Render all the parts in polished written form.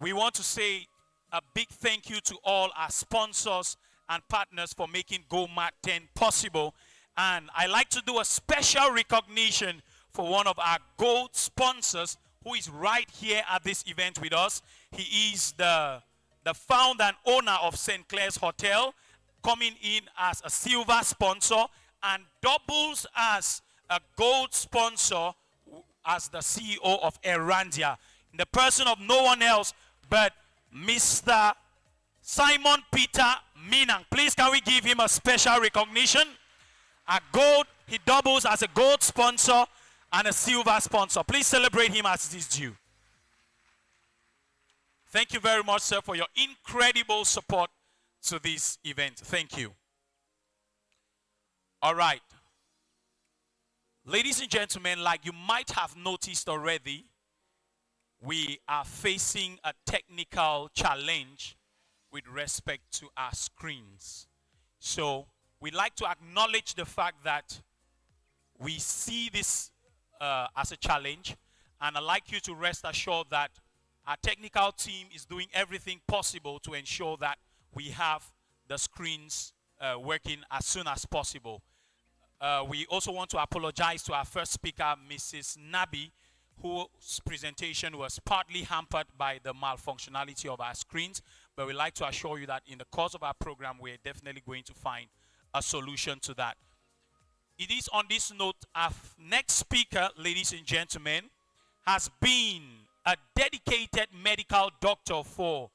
We want to say a big thank you to all our sponsors and partners for making GoMAD10 possible. And I like to do a special recognition for one of our gold sponsors who is right here at this event with us. He is the founder and owner of St. Clair's Hotel, coming in as a silver sponsor and doubles as a gold sponsor as the CEO of Erandia, in the person of no one else but Mr. Simon Peter Minang. Please, can we give him a special recognition? He doubles as a gold sponsor and a silver sponsor. Please celebrate him as it is due. Thank you very much, sir, for your incredible support to this event. Thank you. All right. Ladies and gentlemen, like you might have noticed already, we are facing a technical challenge with respect to our screens. So we like to acknowledge the fact that we see this as a challenge, and I'd like you to rest assured that our technical team is doing everything possible to ensure that we have the screens working as soon as possible. We also want to apologize to our first speaker, Mrs. Nabi, whose presentation was partly hampered by the malfunctionality of our screens. But we'd like to assure you that in the course of our program, we're definitely going to find a solution to that. It is on this note, our next speaker, ladies and gentlemen, has been a dedicated medical doctor for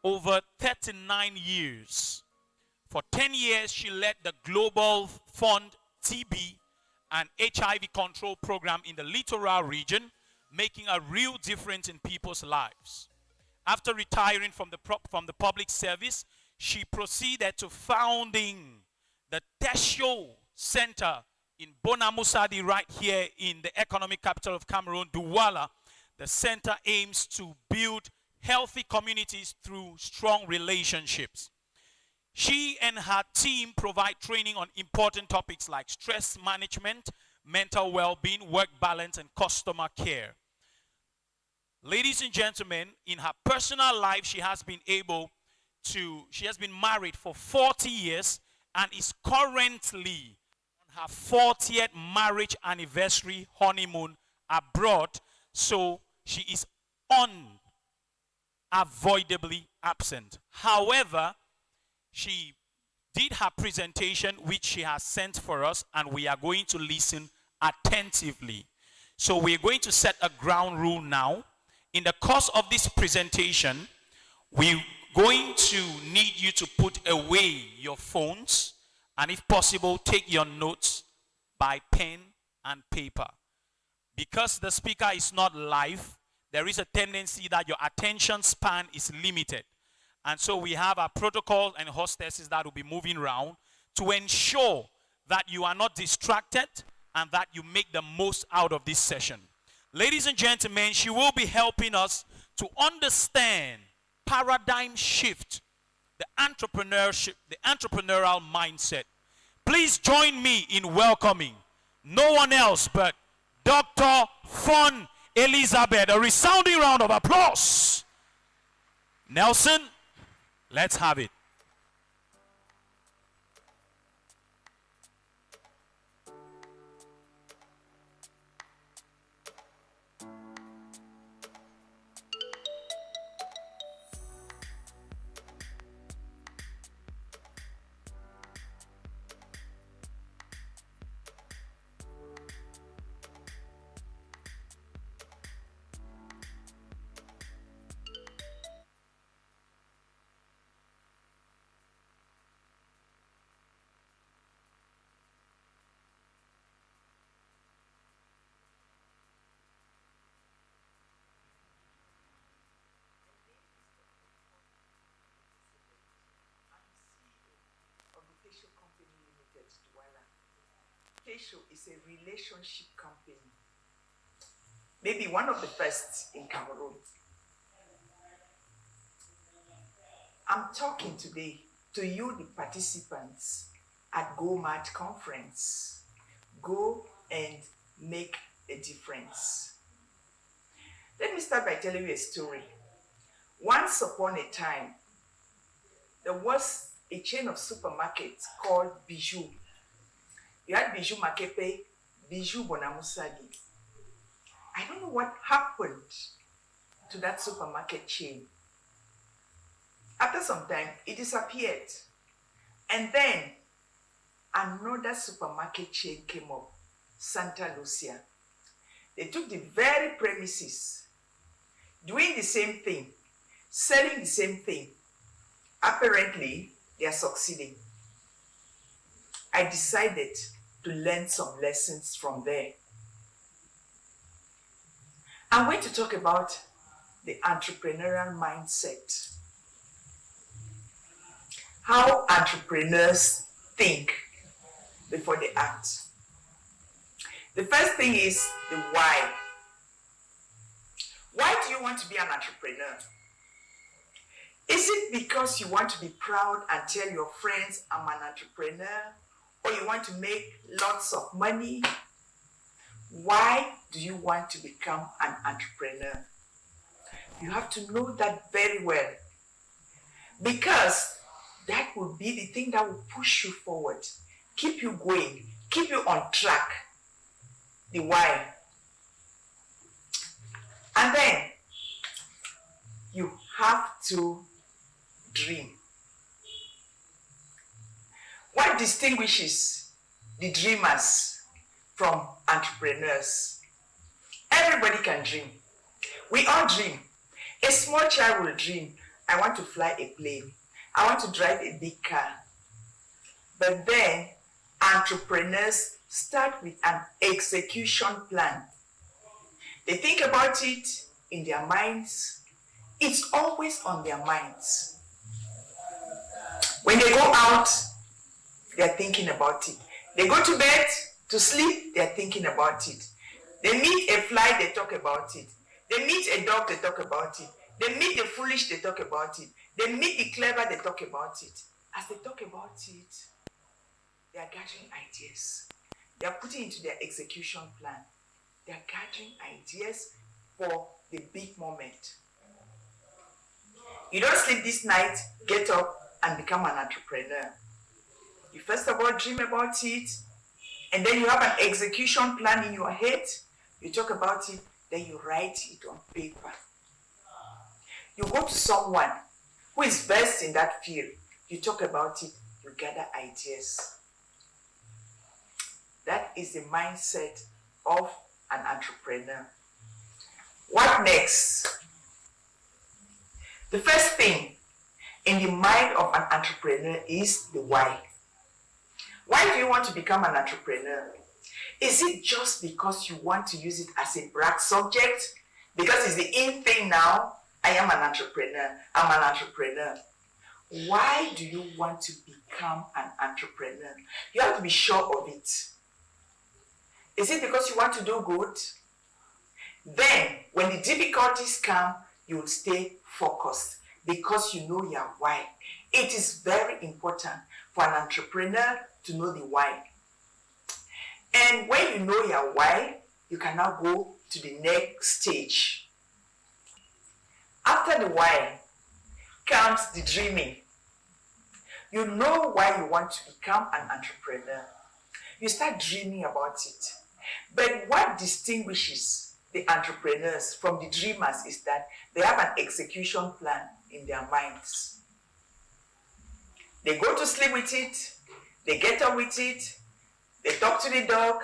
over 39 years. For 10 years, she led the Global Fund TB and HIV control program in the littoral region, making a real difference in people's lives. After retiring from the public service, she proceeded to founding the Tesho Center in Bonamusadi, right here in the economic capital of Cameroon, Douala. The center aims to build healthy communities through strong relationships. She and her team provide training on important topics like stress management, mental well-being, work balance, and customer care. Ladies and gentlemen, in her personal life, she has been married for 40 years and is currently on her 40th marriage anniversary honeymoon abroad. So she is unavoidably absent. However, she did her presentation, which she has sent for us, and we are going to listen attentively. So we're going to set a ground rule now. In the course of this presentation, we're going to need you to put away your phones, and if possible, take your notes by pen and paper. Because the speaker is not live, there is a tendency that your attention span is limited. And so we have our protocol and hostesses that will be moving around to ensure that you are not distracted and that you make the most out of this session. Ladies and gentlemen, she will be helping us to understand paradigm shift, the entrepreneurial mindset. Please join me in welcoming no one else but Dr. Fon Elizabeth. A resounding round of applause. Nelson, let's have it. Tesho is a relationship company, maybe one of the first in Cameroon. I'm talking today to you, the participants at GoMAD conference. Go and make a difference. Let me start by telling you a story. Once upon a time, there was a chain of supermarkets called Bijou. You had Bijou Makepe, Bijou Bonamusagi. I don't know what happened to that supermarket chain. After some time, it disappeared. And then another supermarket chain came up, Santa Lucia. They took the very premises, doing the same thing, selling the same thing. Apparently, they are succeeding. I decided to learn some lessons from there. I'm going to talk about the entrepreneurial mindset. How entrepreneurs think before they act. The first thing is the why. Why do you want to be an entrepreneur? Is it because you want to be proud and tell your friends, I'm an entrepreneur? Or you want to make lots of money? Why do you want to become an entrepreneur? You have to know that very well. Because that will be the thing that will push you forward, keep you going, keep you on track. The why. And then you have to dream. What distinguishes the dreamers from entrepreneurs? Everybody can dream. We all dream. A small child will dream, I want to fly a plane. I want to drive a big car. But then entrepreneurs start with an execution plan. They think about it in their minds. It's always on their minds. When they go out, they're thinking about it. They go to bed, to sleep, they're thinking about it. They meet a fly, they talk about it. They meet a dog, they talk about it. They meet the foolish, they talk about it. They meet the clever, they talk about it. As they talk about it, they are gathering ideas. They are putting into their execution plan. They are gathering ideas for the big moment. You don't sleep this night, get up and become an entrepreneur. You first of all dream about it, and then you have an execution plan in your head. You talk about it, then you write it on paper. You go to someone who is versed in that field. You talk about it, you gather ideas. That is the mindset of an entrepreneur. What next? The first thing in the mind of an entrepreneur is the why. Why do you want to become an entrepreneur? Is it just because you want to use it as a brag subject? Because it's the in thing now, I am an entrepreneur, I'm an entrepreneur. Why do you want to become an entrepreneur? You have to be sure of it. Is it because you want to do good? Then, when the difficulties come, you will stay focused because you know your why. It is very important for an entrepreneur to know the why. And when you know your why, you can now go to the next stage. After the why comes the dreaming. You know why you want to become an entrepreneur. You start dreaming about it. But what distinguishes the entrepreneurs from the dreamers is that they have an execution plan in their minds. They go to sleep with it, they get up with it, they talk to the dog,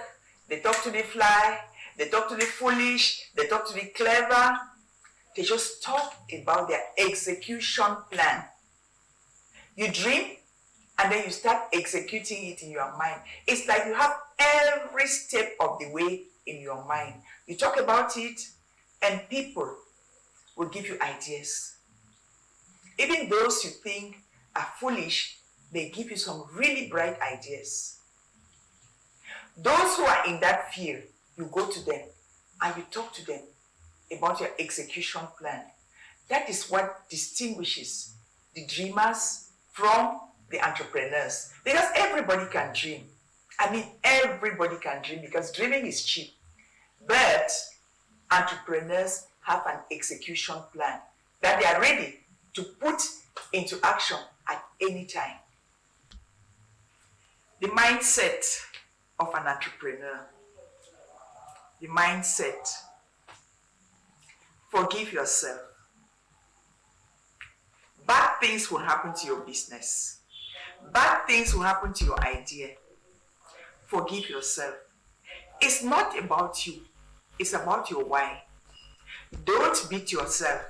they talk to the fly, they talk to the foolish, they talk to the clever. They just talk about their execution plan. You dream, and then you start executing it in your mind. It's like you have every step of the way in your mind. You talk about it, and people will give you ideas. Even those you think are foolish, they give you some really bright ideas. Those who are in that field, you go to them and you talk to them about your execution plan. That is what distinguishes the dreamers from the entrepreneurs. Because everybody can dream. I mean, everybody can dream because dreaming is cheap. But entrepreneurs have an execution plan that they are ready to put into action at any time. The mindset of an entrepreneur. The mindset. Forgive yourself. Bad things will happen to your business. Bad things will happen to your idea. Forgive yourself. It's not about you. It's about your why. Don't beat yourself.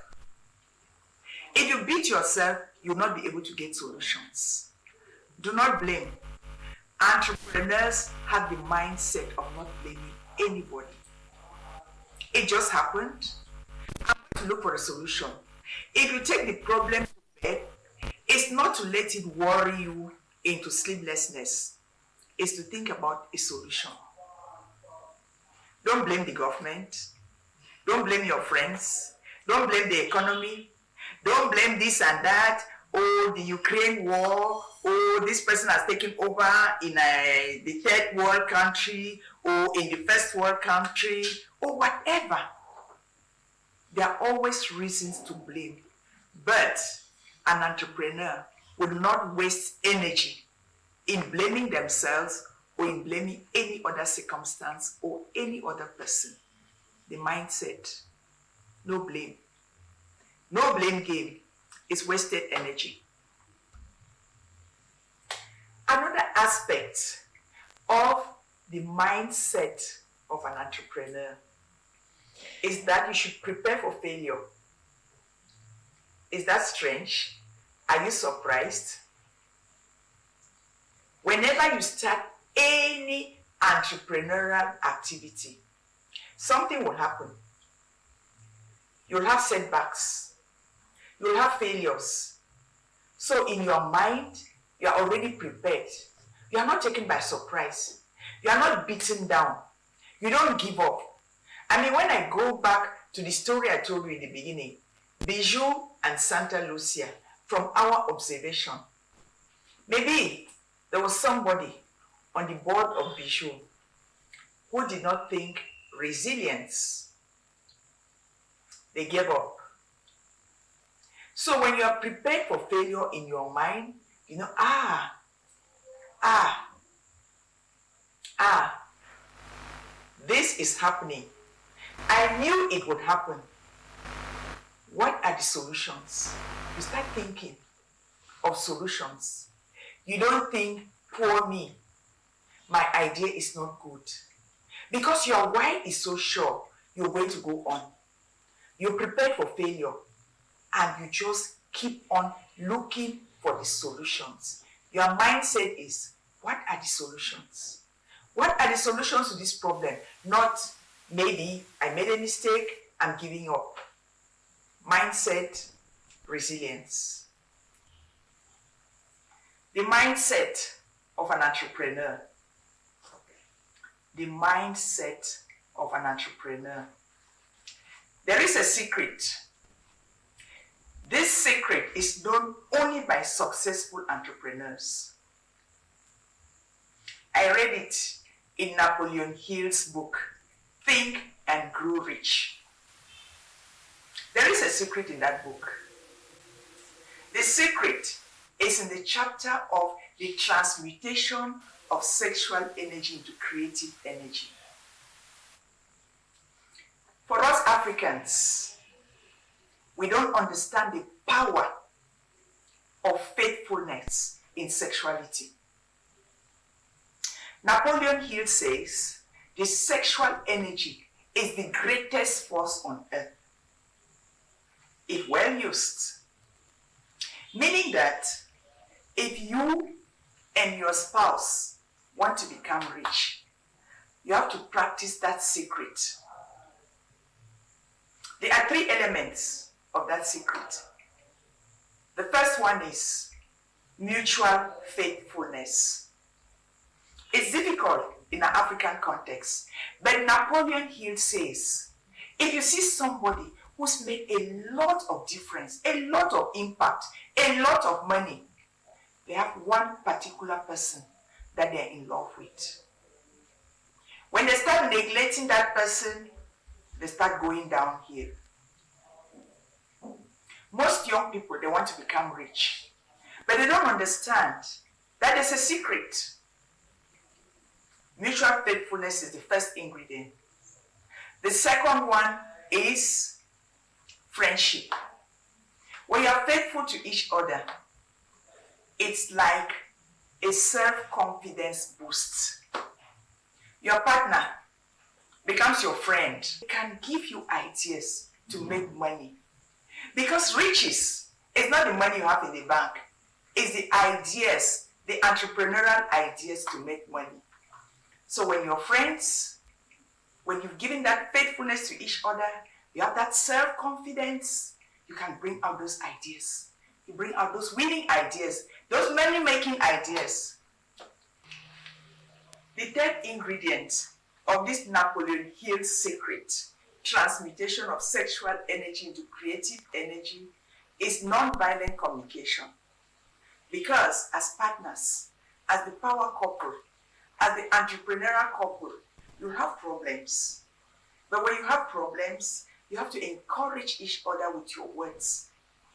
If you beat yourself, you'll not be able to get solutions. Do not blame. Entrepreneurs have the mindset of not blaming anybody. It just happened. I'm going to look for a solution. If you take the problem to bed, it's not to let it worry you into sleeplessness. It's to think about a solution. Don't blame the government. Don't blame your friends. Don't blame the economy. Don't blame this and that. Oh, the Ukraine war. Oh, this person has taken over in the third world country or in the first world country or whatever. There are always reasons to blame. But an entrepreneur will not waste energy in blaming themselves or in blaming any other circumstance or any other person. The mindset, no blame. No blame game is wasted energy. Another aspect of the mindset of an entrepreneur is that you should prepare for failure. Is that strange? Are you surprised? Whenever you start any entrepreneurial activity, something will happen. You'll have setbacks. You'll have failures. So in your mind, you are already prepared. You are not taken by surprise. You are not beaten down. You don't give up. I mean, when I go back to the story I told you in the beginning, Bijou and Santa Lucia, from our observation, maybe there was somebody on the board of Bijou who did not think resilience. They gave up. So when you are prepared for failure in your mind, you know, this is happening. I knew it would happen. What are the solutions? You start thinking of solutions. You don't think, poor me, my idea is not good. Because your why is so sure, you're going to go on. You're prepared for failure. And you just keep on looking for the solutions. Your mindset is, what are the solutions? What are the solutions to this problem? Not, maybe I made a mistake, I'm giving up. Mindset, resilience. The mindset of an entrepreneur. The mindset of an entrepreneur. There is a secret. This secret is known only by successful entrepreneurs. I read it in Napoleon Hill's book, Think and Grow Rich. There is a secret in that book. The secret is in the chapter of the transmutation of sexual energy into creative energy. For us Africans, we don't understand the power of faithfulness in sexuality. Napoleon Hill says the sexual energy is the greatest force on earth, if well used. Meaning that if you and your spouse want to become rich, you have to practice that secret. There are 3 elements of that secret. The first one is mutual faithfulness. It's difficult in an African context, but Napoleon Hill says, if you see somebody who's made a lot of difference, a lot of impact, a lot of money, they have one particular person that they're in love with. When they start neglecting that person, they start going downhill. Most young people, they want to become rich, but they don't understand that there's a secret. Mutual faithfulness is the first ingredient. The second one is friendship. When you are faithful to each other, it's like a self-confidence boost. Your partner becomes your friend. It can give you ideas to make money. Because riches is not the money you have in the bank. It's the ideas, the entrepreneurial ideas to make money. So when you're friends, when you've given that faithfulness to each other, you have that self-confidence, you can bring out those ideas. You bring out those winning ideas, those money-making ideas. The third ingredient of this Napoleon Hill secret, transmutation of sexual energy into creative energy, is non-violent communication. Because as partners, as the power couple, as the entrepreneurial couple, you have problems. But when you have problems, you have to encourage each other with your words,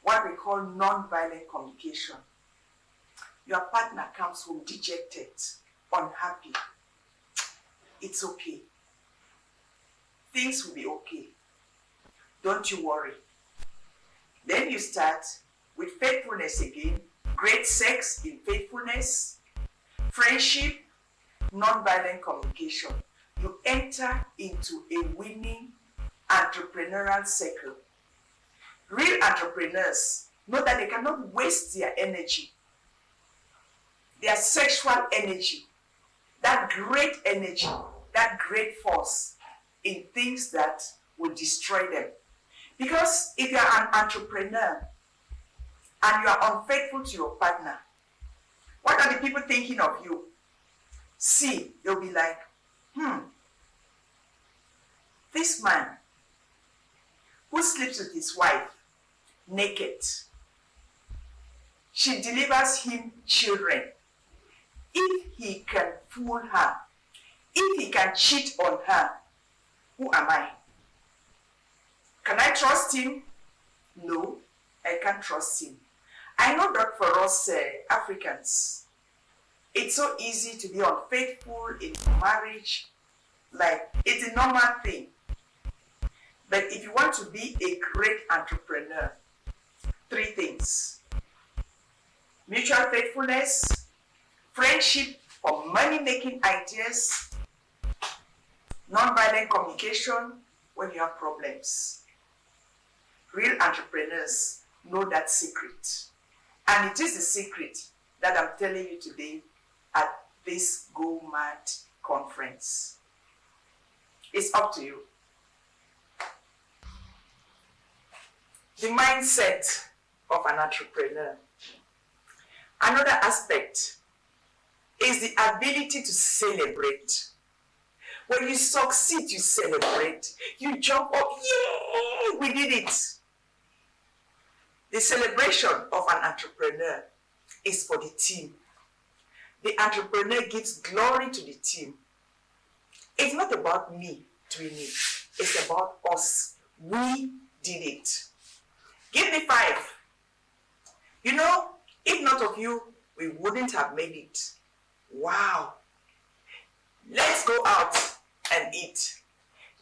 what we call non-violent communication. Your partner comes home dejected, unhappy. It's okay. Things will be okay. Don't you worry. Then you start with faithfulness again, great sex in faithfulness, friendship, non-violent communication. You enter into a winning entrepreneurial circle. Real entrepreneurs know that they cannot waste their energy, their sexual energy, that great energy, that great force in things that will destroy them. Because if you are an entrepreneur and you are unfaithful to your partner, what are the people thinking of you? See, they'll be like, this man who sleeps with his wife naked, she delivers him children. If he can fool her, if he can cheat on her, who am I? Can I trust him? No, I can't trust him. I know that for us Africans, it's so easy to be unfaithful in marriage. Like, it's a normal thing. But if you want to be a great entrepreneur, 3 things. Mutual faithfulness, friendship for money-making ideas, non-violent communication when you have problems. Real entrepreneurs know that secret. And it is the secret that I'm telling you today at this GoMAD conference. It's up to you. The mindset of an entrepreneur. Another aspect is the ability to celebrate. When you succeed, you celebrate. You jump up, yay, we did it. The celebration of an entrepreneur is for the team. The entrepreneur gives glory to the team. It's not about me doing it. It's about us. We did it. Give me 5. You know, if not of you, we wouldn't have made it. Wow. Let's go out and eat.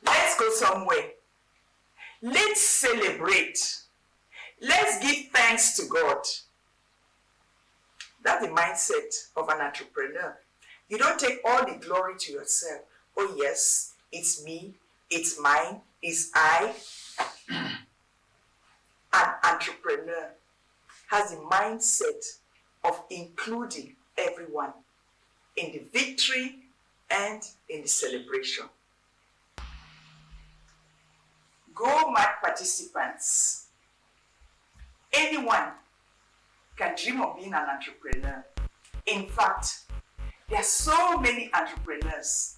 Let's go somewhere. Let's celebrate. Let's give thanks to God. That's the mindset of an entrepreneur. You don't take all the glory to yourself. Oh yes, it's me, it's mine, it's I. An entrepreneur has the mindset of including everyone in the victory and in the celebration. GoMAD participants, anyone can dream of being an entrepreneur. In fact, there are so many entrepreneurs,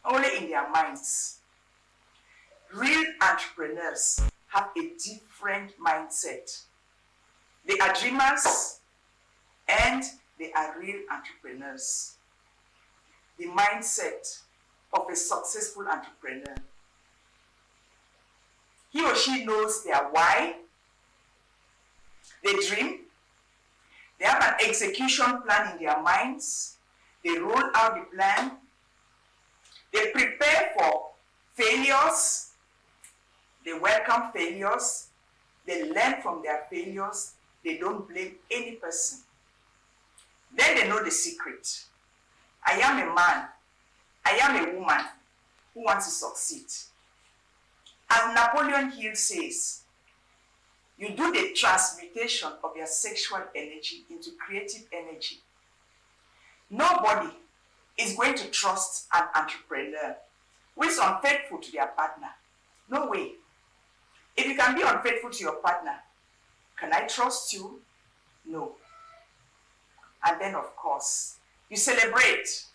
only in their minds. Real entrepreneurs have a different mindset. They are dreamers and they are real entrepreneurs. The mindset of a successful entrepreneur. He or she knows their why, They dream. They have an execution plan in their minds. They roll out the plan. They prepare for failures. They welcome failures. They learn from their failures. They don't blame any person. Then they know the secret. I am a man. I am a woman who wants to succeed. As Napoleon Hill says, you do the transmutation of your sexual energy into creative energy. Nobody is going to trust an entrepreneur who is unfaithful to their partner. No way. If you can be unfaithful to your partner, can I trust you? No. And then, of course, you celebrate.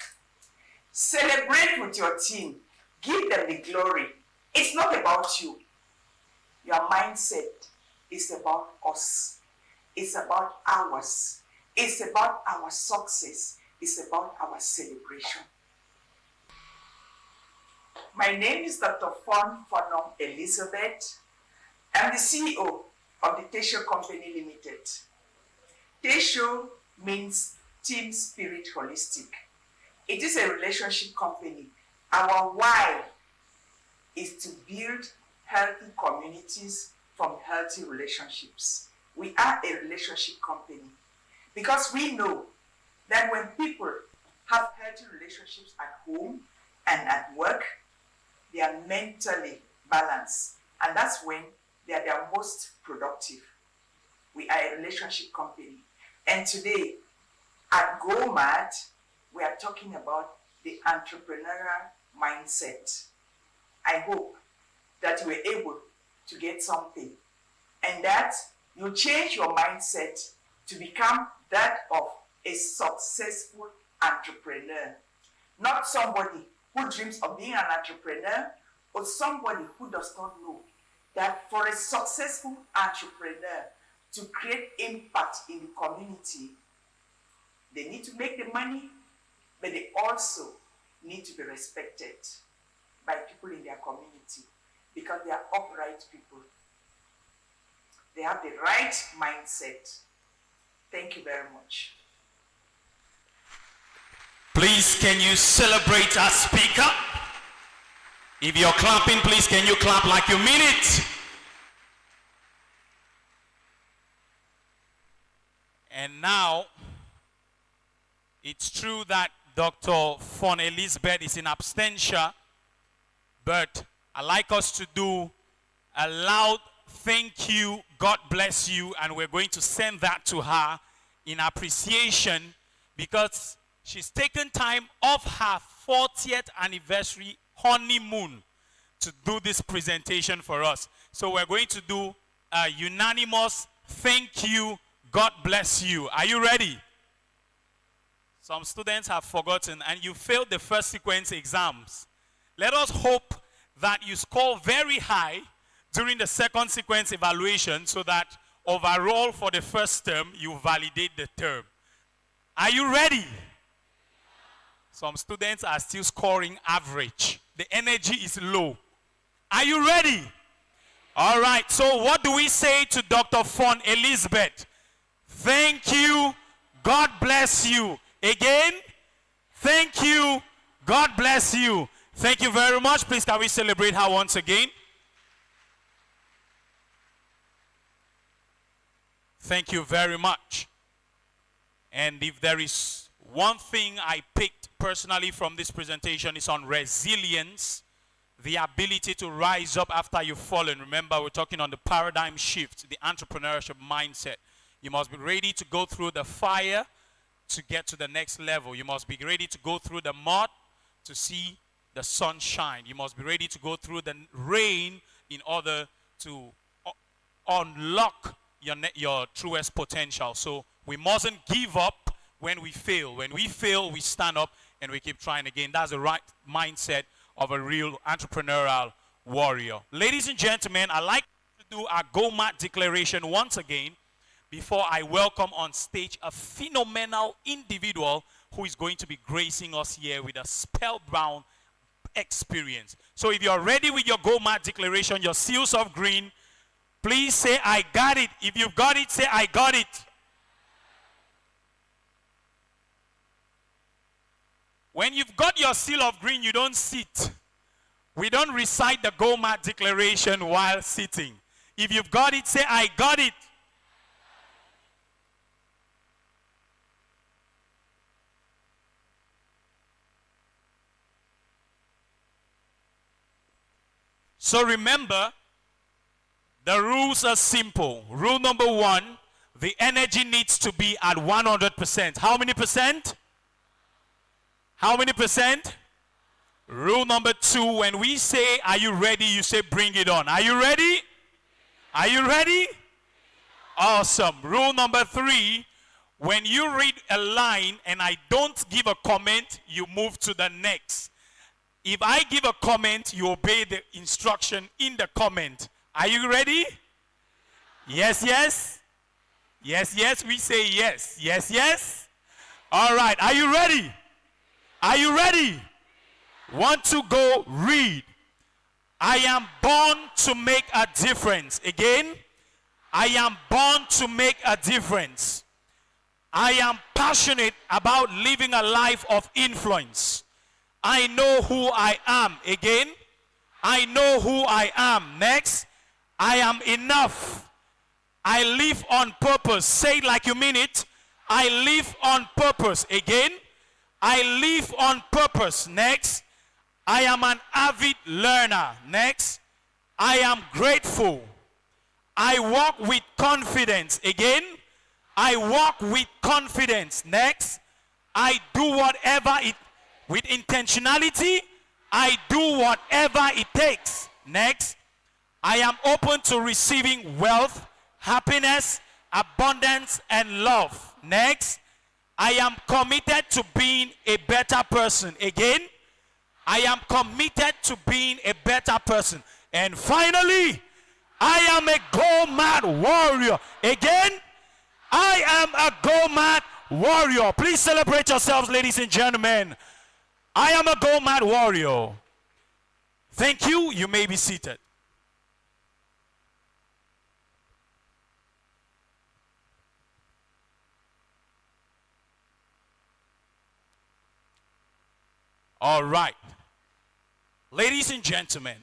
Celebrate with your team. Give them the glory. It's not about you. Your mindset is about us. It's about ours. It's about our success. It's about our celebration. My name is Dr. Fon Fonom Elizabeth. I'm the CEO of the Tesho Company Limited. Tesho means Team Spirit Holistic. It is a relationship company. Our why is to build healthy communities from healthy relationships. We are a relationship company because we know that when people have healthy relationships at home and at work, they are mentally balanced, and that's when they are their most productive. We are a relationship company, and today at GoMAD, we are talking about the entrepreneurial mindset. I hope that you were able to get something and that you change your mindset to become that of a successful entrepreneur. Not somebody who dreams of being an entrepreneur, or somebody who does not know that for a successful entrepreneur to create impact in the community, they need to make the money, but they also need to be respected by people in their community because they are upright people. They have the right mindset. Thank you very much. Please, can you celebrate our speaker? If you're clapping, please, can you clap like you mean it? And now, it's true that Dr. Fon Elizabeth is in absentia, but I'd like us to do a loud thank you, God bless you, and we're going to send that to her in appreciation because she's taken time off her 40th anniversary honeymoon to do this presentation for us. So we're going to do a unanimous thank you, God bless you. Are you ready? Some students have forgotten and you failed the first sequence exams. Let us hope that you score very high during the second sequence evaluation so that overall for the first term, you validate the term. Are you ready? Some students are still scoring average. The energy is low. Are you ready? All right, so what do we say to Dr. Fon Elizabeth? Thank you, God bless you. Again, thank you, God bless you. Thank you very much. Please, can we celebrate her once again? Thank you very much. And if there is one thing I picked personally from this presentation, is on resilience, the ability to rise up after you've fallen. Remember, we're talking on the paradigm shift, the entrepreneurship mindset. You must be ready to go through the fire to get to the next level. You must be ready to go through the mud to see the sunshine. You must be ready to go through the rain in order to unlock your truest potential. So we mustn't give up when we fail. When we fail, we stand up and we keep trying again. That's the right mindset of a real entrepreneurial warrior. Ladies and gentlemen, I'd like to do our GoMAD declaration once again before I welcome on stage a phenomenal individual who is going to be gracing us here with a spellbound experience. So if you're ready with your GoMAD declaration, your seals of green, Please say, I got it. If you've got it, say, I got it. When you've got your seal of green, you don't sit. We don't recite the GoMAD declaration while sitting. If you've got it, say, I got it. So remember, the rules are simple. Rule number 1, the energy needs to be at 100%. How many percent? How many percent? Rule number 2, when we say, are you ready? You say, bring it on. Are you ready? Are you ready? Awesome. Rule number 3, when you read a line and I don't give a comment, you move to the next. If I give a comment, you obey the instruction in the comment. Are you ready? Yes, yes. Yes, yes. We say yes. Yes, yes. All right. Are you ready? Are you ready? Want to go read. I am born to make a difference. Again, I am born to make a difference. I am passionate about living a life of influence. I know who I am. Again, I know who I am. Next, I am enough. I live on purpose. Say it like you mean it. I live on purpose. Again, I live on purpose. Next, I am an avid learner. Next, I am grateful. I walk with confidence. Again, I walk with confidence. Next, I do whatever it with intentionality. I do whatever it takes. Next, I am open to receiving wealth, happiness, abundance, and love. Next, I am committed to being a better person. Again, I am committed to being a better person. And finally, I am a GoMAD warrior. Again, I am a GoMAD warrior. Please celebrate yourselves, ladies and gentlemen. I am a GoMAD warrior. Thank you. You may be seated. All right. Ladies and gentlemen,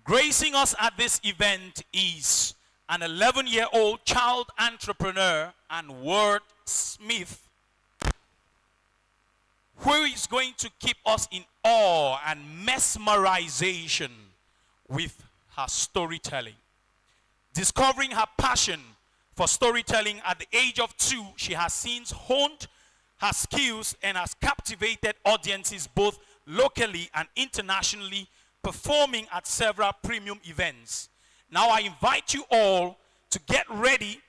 gracing us at this event is an 11-year-old child entrepreneur and wordsmith who is going to keep us in awe and mesmerization with her storytelling. Discovering her passion for storytelling at the age of 2, she has since honed her skills and has captivated audiences both locally and internationally, performing at several premium events. Now I invite you all to get ready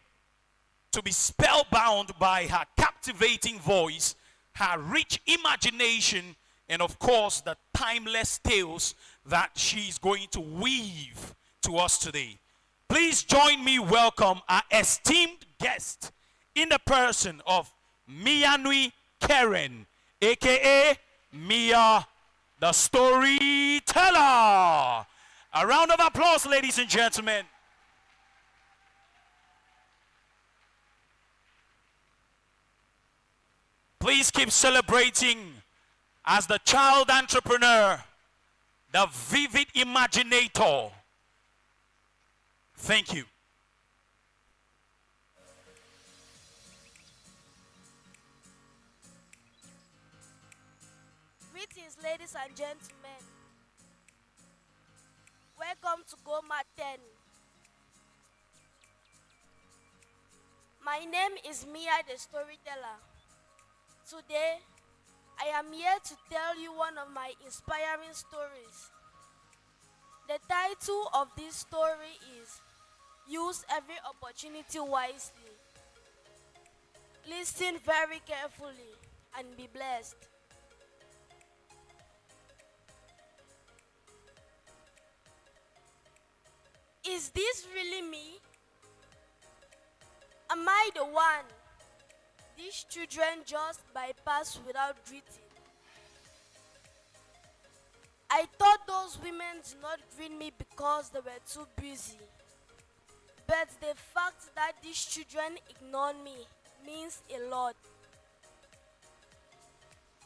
to be spellbound by her captivating voice, her rich imagination, and of course the timeless tales that she's going to weave to us today. Please join me welcome our esteemed guest in the person of Mianui Karen, aka Mia the Storyteller. A round of applause, ladies and gentlemen. Please keep celebrating as the child entrepreneur, the vivid imaginator. Thank you. Greetings, ladies and gentlemen. Welcome to GoMAD10. My name is Mia the Storyteller. Today, I am here to tell you one of my inspiring stories. The title of this story is Use Every Opportunity Wisely. Listen very carefully and be blessed. Is this really me? Am I the one these children just bypass without greeting? I thought those women did not greet me because they were too busy. But the fact that these children ignore me means a lot.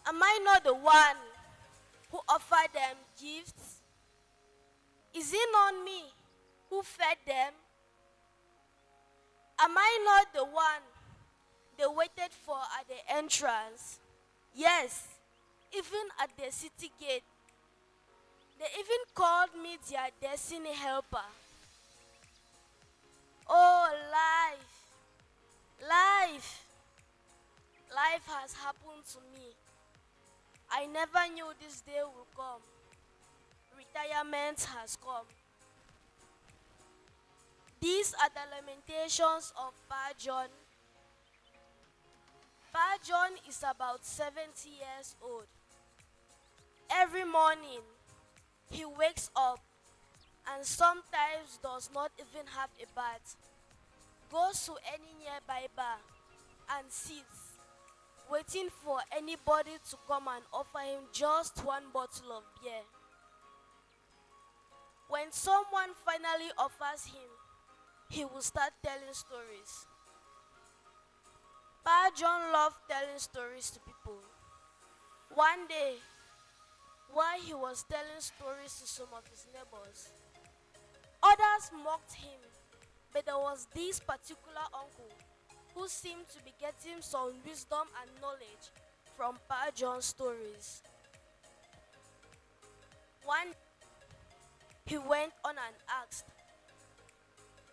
Am I not the one who offered them gifts? Is it not me who fed them? Am I not the one they waited for at the entrance? Yes, even at the city gate. They even called me their destiny helper. Oh, life, life has happened to me. I never knew this day would come. Retirement has come. These are the lamentations of Pa John. Pa John is about 70 years old. Every morning, he wakes up and sometimes does not even have a bath. Goes to any nearby bar and sits, waiting for anybody to come and offer him just one bottle of beer. When someone finally offers him, he will start telling stories. Pa John loved telling stories to people. One day, while he was telling stories to some of his neighbors, others mocked him, but there was this particular uncle who seemed to be getting some wisdom and knowledge from Pa John's stories. One day, he went on and asked,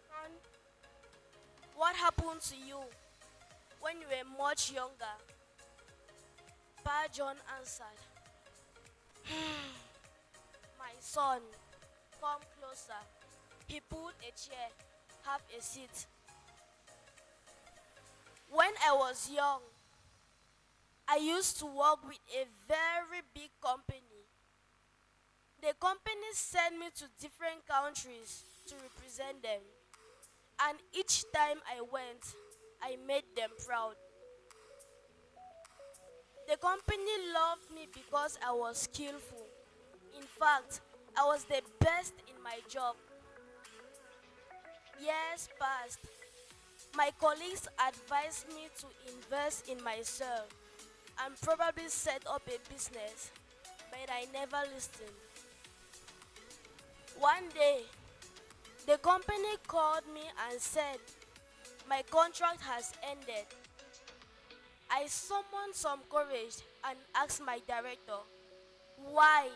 "Son, what happened to you when you were much younger?" Pa John answered, "My son, come closer." He pulled a chair, "Have a seat." When I was young, I used to work with a very big company. The company sent me to different countries to represent them. And each time I went, I made them proud. The company loved me because I was skillful. In fact, I was the best in my job. Years passed. My colleagues advised me to invest in myself and probably set up a business, but I never listened. One day, the company called me and said, "My contract has ended." I summoned some courage and asked my director, "Why?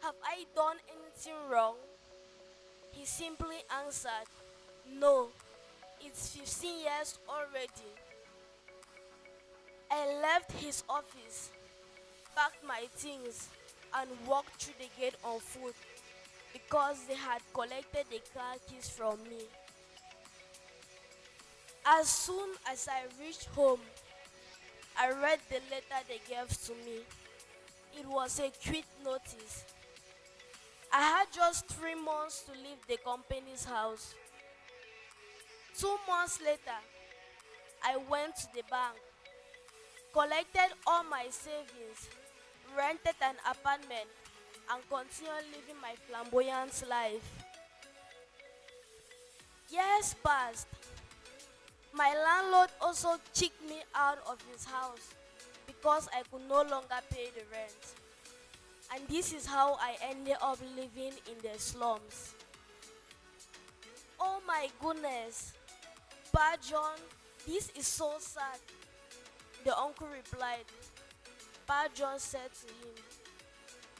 Have I done anything wrong?" He simply answered, "No, it's 15 years already." I left his office, packed my things, and walked through the gate on foot because they had collected the car keys from me. As soon as I reached home, I read the letter they gave to me. It was a quit notice. I had just 3 months to leave the company's house. 2 months later, I went to the bank, collected all my savings, rented an apartment, and continued living my flamboyant life. Years passed. My landlord also kicked me out of his house because I could no longer pay the rent. And this is how I ended up living in the slums. Oh my goodness, Pa John, this is so sad. The uncle replied. Pa John said to him,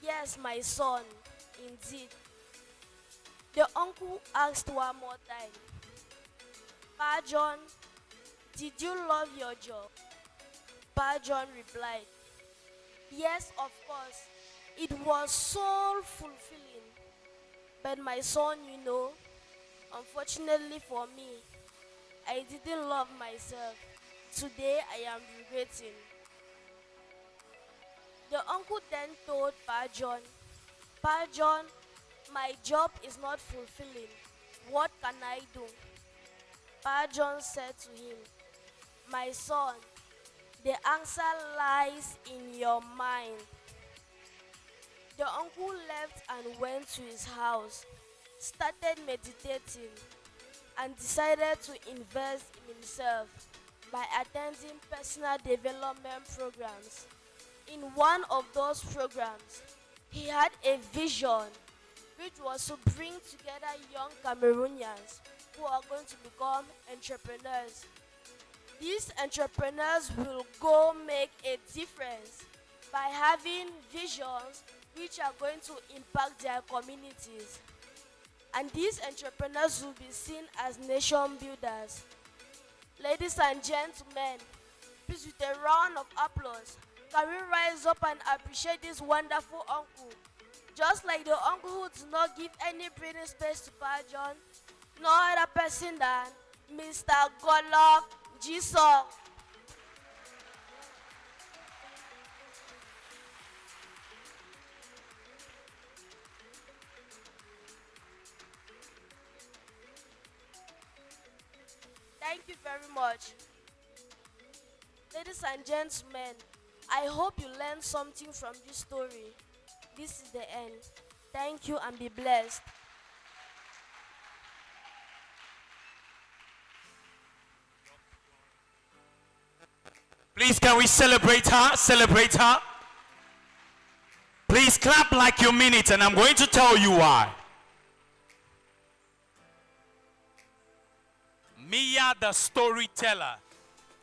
"Yes, my son, indeed." The uncle asked one more time, "Pa John, did you love your job?" Pa John replied, "Yes, of course. It was so fulfilling. But my son, unfortunately for me, I didn't love myself. Today I am regretting." The uncle then told Pa John, "Pa John, my job is not fulfilling. What can I do?" Pa John said to him, "My son, the answer lies in your mind." The uncle left and went to his house, started meditating, and decided to invest in himself by attending personal development programs. In one of those programs, he had a vision which was to bring together young Cameroonians who are going to become entrepreneurs. These entrepreneurs will go make a difference by having visions which are going to impact their communities. And these entrepreneurs will be seen as nation builders. Ladies and gentlemen, please with a round of applause, can we rise up and appreciate this wonderful uncle? Just like the uncle who does not give any breathing space to Pa John, no other person than Mr. Godlove Jesus. Thank you very much. Ladies and gentlemen, I hope you learned something from this story. This is the end. Thank you and be blessed. Please, can we celebrate her? Celebrate her. Please clap like you mean it, and I'm going to tell you why. Mia, the storyteller.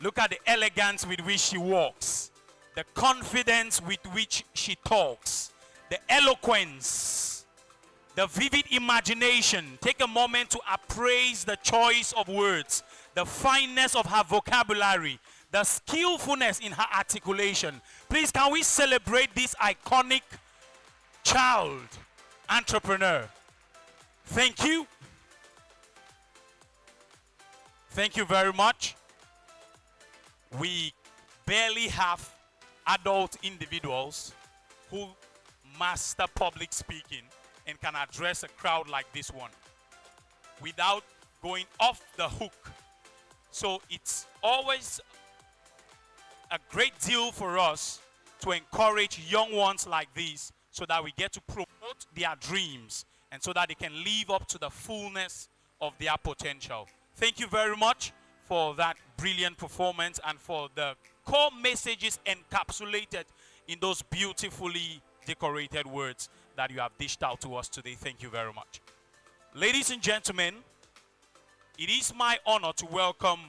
Look at the elegance with which she walks, the confidence with which she talks, the eloquence, the vivid imagination. Take a moment to appraise the choice of words, the fineness of her vocabulary, the skillfulness in her articulation. Please, can we celebrate this iconic child entrepreneur? Thank you. Thank you very much. We barely have adult individuals who master public speaking and can address a crowd like this one without going off the hook. So it's always a great deal for us to encourage young ones like these so that we get to promote their dreams and so that they can live up to the fullness of their potential. Thank you very much for that brilliant performance and for the core messages encapsulated in those beautifully decorated words that you have dished out to us today. Thank you very much. Ladies and gentlemen, it is my honor to welcome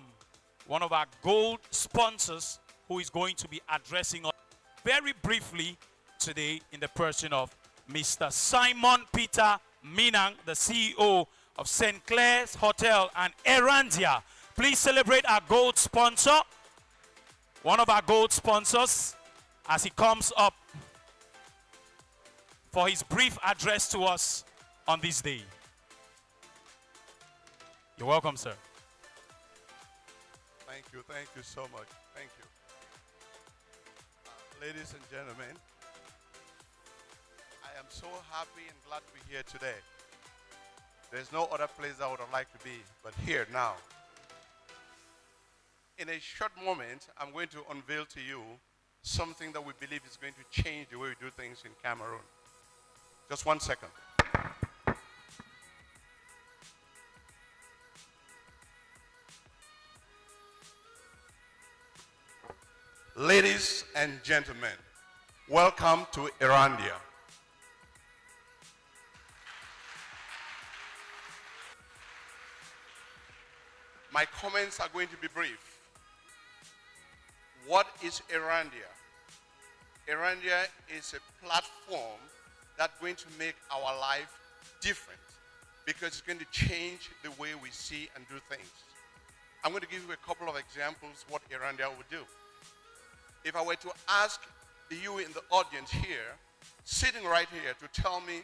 one of our gold sponsors who is going to be addressing us very briefly today in the person of Mr. Simon Peter Minang, the CEO of St. Clair's Hotel and Erandia. Please celebrate our gold sponsor, one of our gold sponsors, as he comes up for his brief address to us on this day. You're welcome, sir. Thank you so much. Thank you. Ladies and gentlemen, I am so happy and glad to be here today. There's no other place I would have liked to be but here now. In a short moment, I'm going to unveil to you something that we believe is going to change the way we do things in Cameroon. Just 1 second. Ladies and gentlemen, welcome to Erandia. My comments are going to be brief. What is Erandia? Erandia is a platform that's going to make our life different because it's going to change the way we see and do things. I'm going to give you a couple of examples what Erandia would do. If I were to ask you in the audience here, sitting right here, to tell me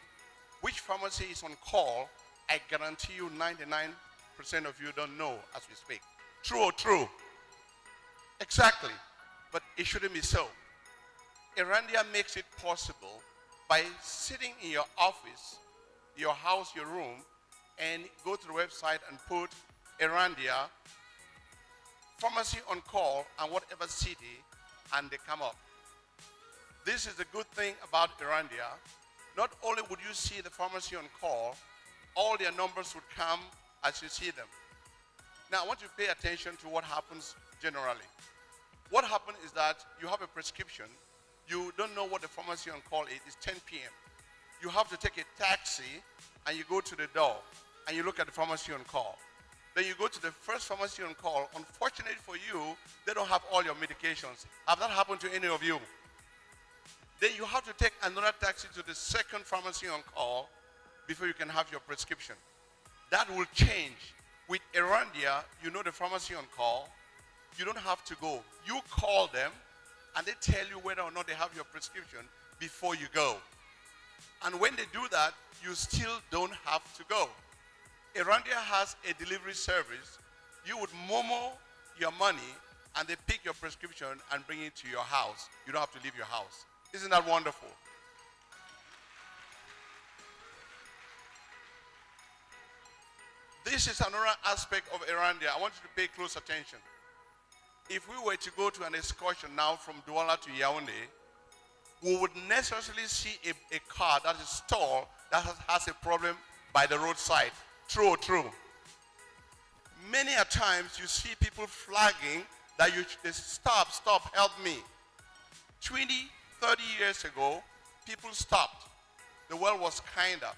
which pharmacy is on call, I guarantee you 99% of you don't know as we speak. True or true? Exactly. But it shouldn't be so. Erandia makes it possible by sitting in your office, your house, your room, and go to the website and put Erandia, pharmacy on call, and whatever city, and they come up. This is the good thing about Erandia. Not only would you see the pharmacy on call, all their numbers would come as you see them. Now, I want you to pay attention to what happens generally. What happens is that you have a prescription. You don't know what the pharmacy on call is. It's 10 p.m. You have to take a taxi and you go to the door and you look at the pharmacy on call. Then you go to the first pharmacy on call. Unfortunately for you, they don't have all your medications. Have that happened to any of you? Then you have to take another taxi to the second pharmacy on call before you can have your prescription. That will change. With Erandia, you know the pharmacy on call. You don't have to go. You call them and they tell you whether or not they have your prescription before you go. And when they do that, you still don't have to go. Erandia has a delivery service. You would Momo your money and they pick your prescription and bring it to your house. You don't have to leave your house. Isn't that wonderful? This is another aspect of Erandia. I want you to pay close attention. If we were to go to an excursion now from Douala to Yaoundé, we would necessarily see a car that is stalled that has a problem by the roadside. True or true? Many a times you see people flagging that they stop, help me. 20, 30 years ago, people stopped. The world was kinder.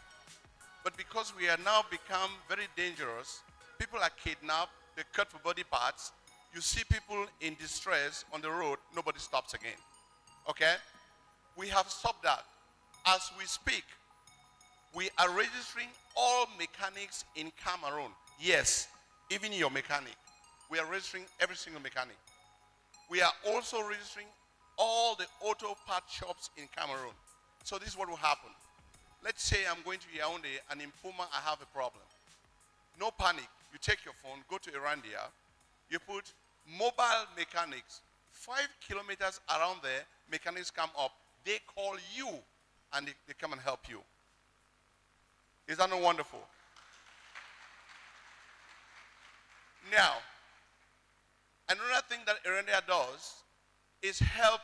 But because we are now become very dangerous, people are kidnapped, they cut for body parts. You see people in distress on the road, nobody stops again. Okay? We have stopped that. As we speak, we are registering all mechanics in Cameroon. Yes, even your mechanic. We are registering every single mechanic. We are also registering all the auto part shops in Cameroon. So this is what will happen. Let's say I'm going to Yaoundé and in Puma I have a problem. No panic. You take your phone, go to Erandia, you put mobile mechanics. 5 kilometers around there, mechanics come up. They call you and they come and help you. Is that not wonderful? Now, another thing that Erandia does is help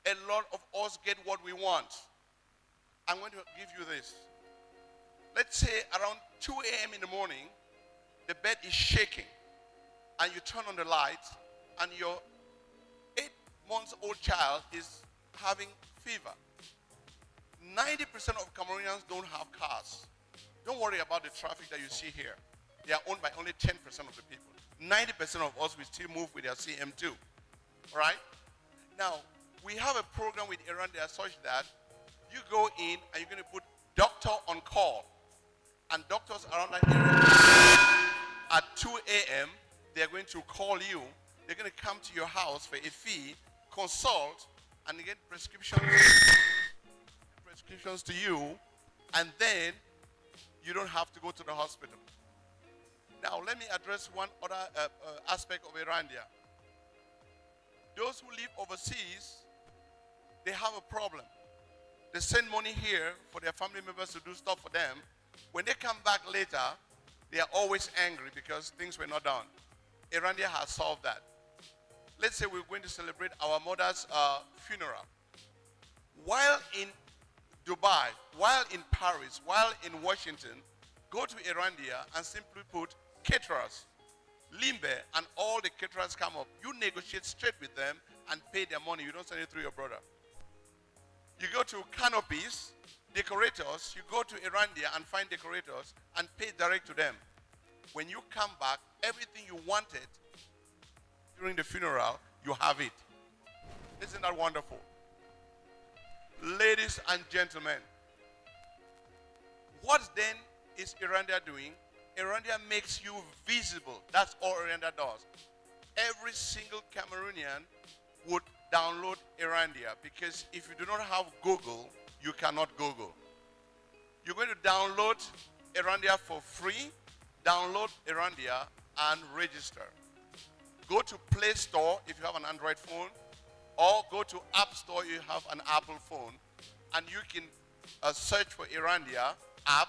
a lot of us get what we want. I'm going to give you this. Let's say around 2 a.m. in the morning, the bed is shaking and you turn on the light and your 8-month-old child is having fever. 90% of Cameroonians don't have cars. Don't worry about the traffic that you see here. They are owned by only 10% of the people. 90% of us will still move with their CM2. All right? Now, we have a program with Erandia such that you go in and you're going to put doctor on call. And doctors around that area at 2 a.m., they're going to call you. They're going to come to your house for a fee, consult, and get prescriptions to you, and then you don't have to go to the hospital. Now, let me address one other aspect of Erandia. Those who live overseas, they have a problem. They send money here for their family members to do stuff for them. When they come back later, they are always angry because things were not done. Erandia has solved that. Let's say we're going to celebrate our mother's funeral. While in Dubai, while in Paris, while in Washington, go to Erandia and simply put caterers, Limbe, and all the caterers come up. You negotiate straight with them and pay their money. You don't send it through your brother. You go to canopies, decorators, you go to Erandia and find decorators and pay direct to them. When you come back, everything you wanted during the funeral, you have it. Isn't that wonderful? Ladies and gentlemen, what then is Erandia doing? Erandia makes you visible. That's all Erandia does. Every single Cameroonian would download Erandia because if you do not have Google, you cannot Google. You're going to download Erandia for free. Download Erandia and register. Go to Play Store if you have an Android phone, or go to App Store if you have an Apple phone, and you can search for Erandia app,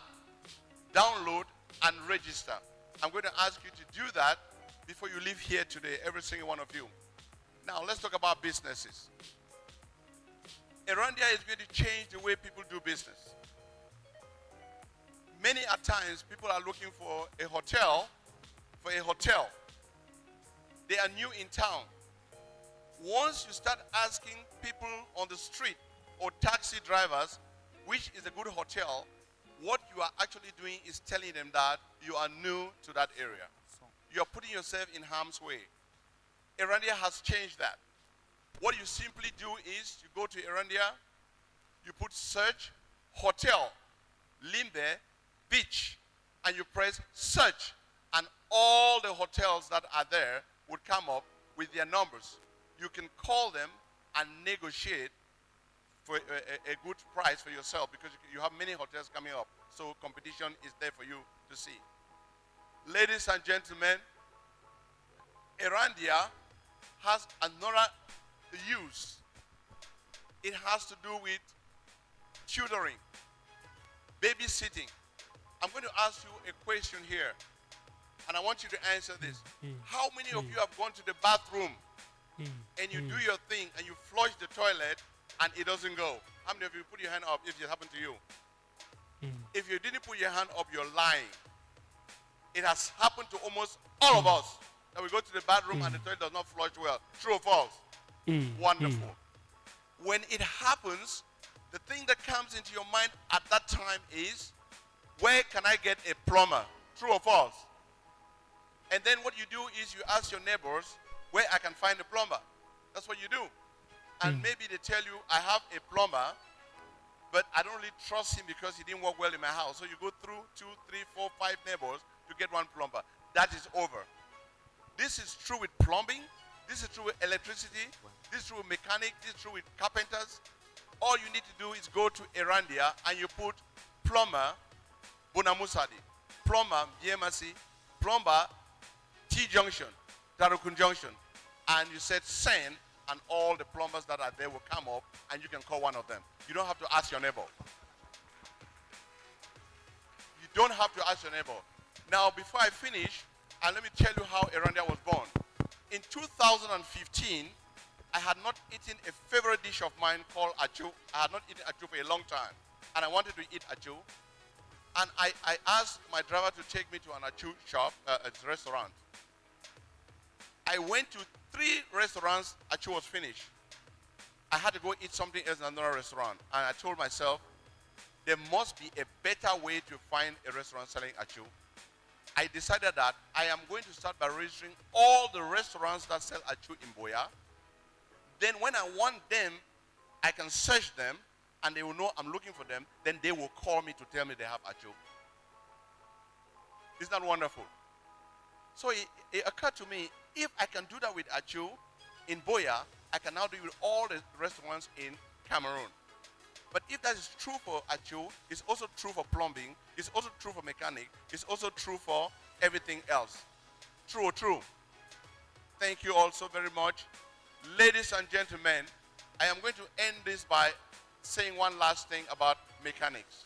download, and register. I'm going to ask you to do that before you leave here today, every single one of you. Now, let's talk about businesses. Erandia is going to change the way people do business. Many a times, people are looking for a hotel for a hotel. They are new in town. Once you start asking people on the street or taxi drivers which is a good hotel, what you are actually doing is telling them that you are new to that area. You are putting yourself in harm's way. Erandia has changed that. What you simply do is you go to Erandia, you put search, hotel, Limbe, beach, and you press search, and all the hotels that are there would come up with their numbers. You can call them and negotiate for a good price for yourself, because you have many hotels coming up. So competition is there for you to see. Ladies and gentlemen, Erandia has another use. It has to do with tutoring, babysitting. I'm going to ask you a question here, and I want you to answer this. How many of you have gone to the bathroom and you do your thing and you flush the toilet and it doesn't go? How many of you put your hand up if it happened to you? If you didn't put your hand up, you're lying. It has happened to almost all of us, that we go to the bathroom and the toilet does not flush well. True or false? Wonderful. When it happens, the thing that comes into your mind at that time is, where can I get a plumber? True or false? And then what you do is you ask your neighbors where I can find a plumber. That's what you do. And maybe they tell you, I have a plumber, but I don't really trust him because he didn't work well in my house. So you go through 2, 3, 4, 5 neighbors to get one plumber. That is over. This is true with plumbing. This is true with electricity. This is true with mechanic. This is true with carpenters. All you need to do is go to Erandia and you put plumber Bonamusadi, plumber BMC, plumber T-junction, Tarukun junction, and you said send, and all the plumbers that are there will come up and you can call one of them. You don't have to ask your neighbor. You don't have to ask your neighbor. Now, before I finish, and let me tell you how Erandia was born. In 2015, I had not eaten a favorite dish of mine called achu. I had not eaten achu for a long time, and I wanted to eat achu. And I asked my driver to take me to an achu shop, a restaurant. I went to 3 restaurants, achu was finished. I had to go eat something else in another restaurant. And I told myself, there must be a better way to find a restaurant selling achu. I decided that I am going to start by registering all the restaurants that sell achu in Boya. Then when I want them, I can search them, and they will know I'm looking for them. Then they will call me to tell me they have achu. Isn't that wonderful? So it occurred to me, if I can do that with achu in Boya, I can now do it with all the restaurants in Cameroon. But if that is true for achu, it's also true for plumbing, it's also true for mechanic, it's also true for everything else. True or true? Thank you all so very much. Ladies and gentlemen, I am going to end this by saying one last thing about mechanics.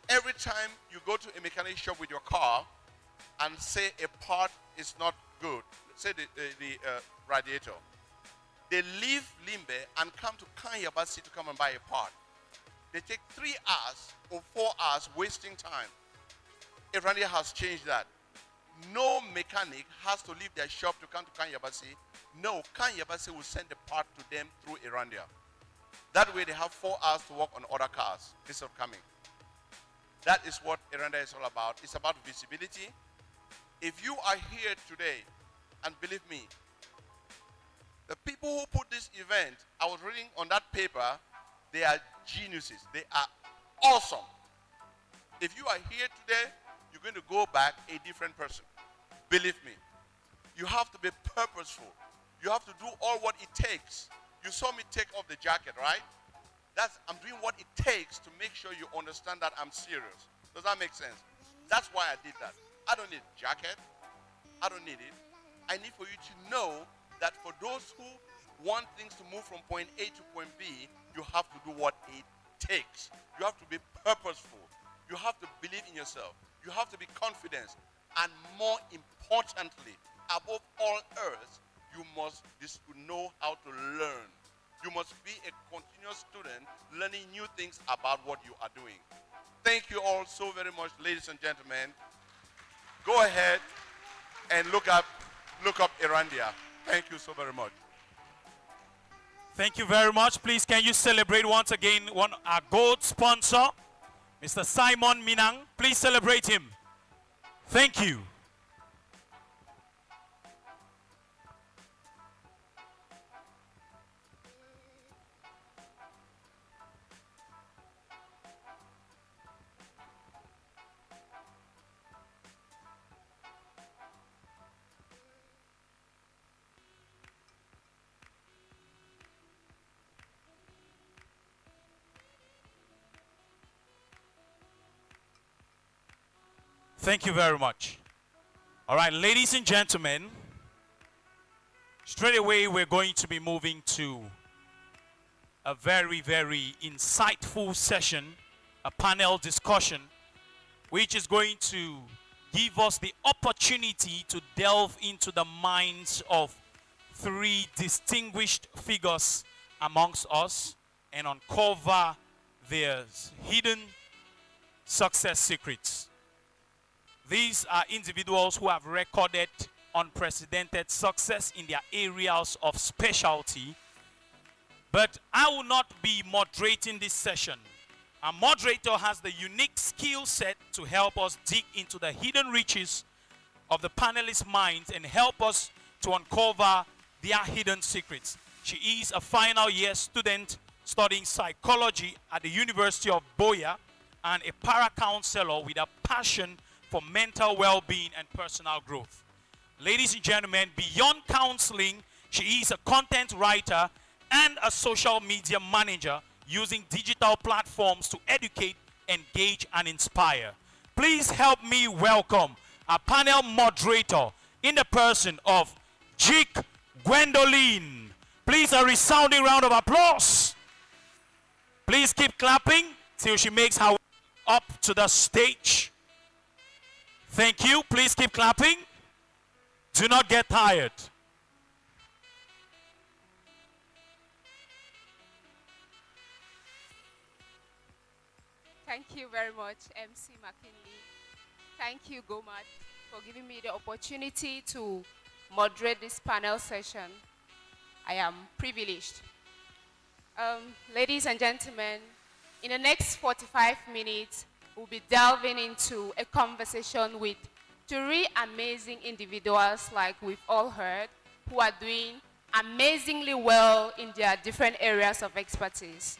Every time you go to a mechanic shop with your car and say a part is not good, say the radiator, they leave Limbe and come to Kanyabasi to come and buy a part. They take 3 hours or 4 hours wasting time. Erandia has changed that. No mechanic has to leave their shop to come to Kanyabasi. No, Kanyabasi will send the part to them through Erandia. That way they have 4 hours to work on other cars instead of coming. That is what Erandia is all about. It's about visibility. If you are here today, and believe me, the people who put this event, I was reading on that paper, they are geniuses. They are awesome. If you are here today, you're going to go back a different person. Believe me. You have to be purposeful. You have to do all what it takes. You saw me take off the jacket, right? I'm doing what it takes to make sure you understand that I'm serious. Does that make sense? That's why I did that. I don't need a jacket. I don't need it. I need for you to know that for those who want things to move from point A to point B, you have to do what it takes. You have to be purposeful. You have to believe in yourself. You have to be confident. And more importantly, above all else, you must know how to learn. You must be a continuous student, learning new things about what you are doing. Thank you all so very much, ladies and gentlemen. Go ahead and look up Erandia. Thank you so very much. Thank you very much. Please, can you celebrate once again our gold sponsor, Mr. Simon Minang? Please celebrate him. Thank you. Thank you very much. All right, ladies and gentlemen, straight away we're going to be moving to a very, very insightful session, a panel discussion, which is going to give us the opportunity to delve into the minds of three distinguished figures amongst us and uncover their hidden success secrets. These are individuals who have recorded unprecedented success in their areas of specialty. But I will not be moderating this session. Our moderator has the unique skill set to help us dig into the hidden riches of the panelists' minds and help us to uncover their hidden secrets. She is a final year student studying psychology at the University of Boya and a para-counselor with a passion for mental well-being and personal growth. Ladies and gentlemen, beyond counseling, she is a content writer and a social media manager using digital platforms to educate, engage, and inspire. Please help me welcome our panel moderator in the person of Jik Gwendoline. Please, a resounding round of applause. Please keep clapping till she makes her way up to the stage. Thank you. Please keep clapping. Do not get tired. Thank you very much, MC McKinley. Thank you, GoMAD, for giving me the opportunity to moderate this panel session. I am privileged. Ladies and gentlemen, in the next 45 minutes, we'll be delving into a conversation with three amazing individuals, like we've all heard, who are doing amazingly well in their different areas of expertise.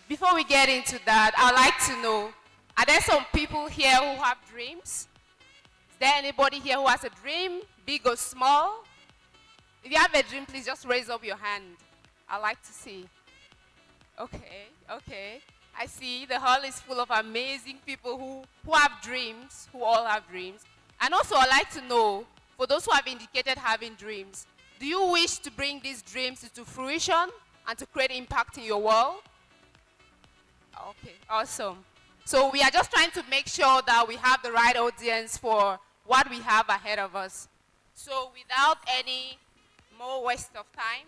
Before we get into that, I'd like to know, are there some people here who have dreams? Is there anybody here who has a dream, big or small? If you have a dream, please just raise up your hand. I'd like to see. Okay, okay. I see the hall is full of amazing people who have dreams, who all have dreams. And also, I'd like to know, for those who have indicated having dreams, do you wish to bring these dreams into fruition and to create impact in your world? Okay, awesome. So we are just trying to make sure that we have the right audience for what we have ahead of us. So without any more waste of time,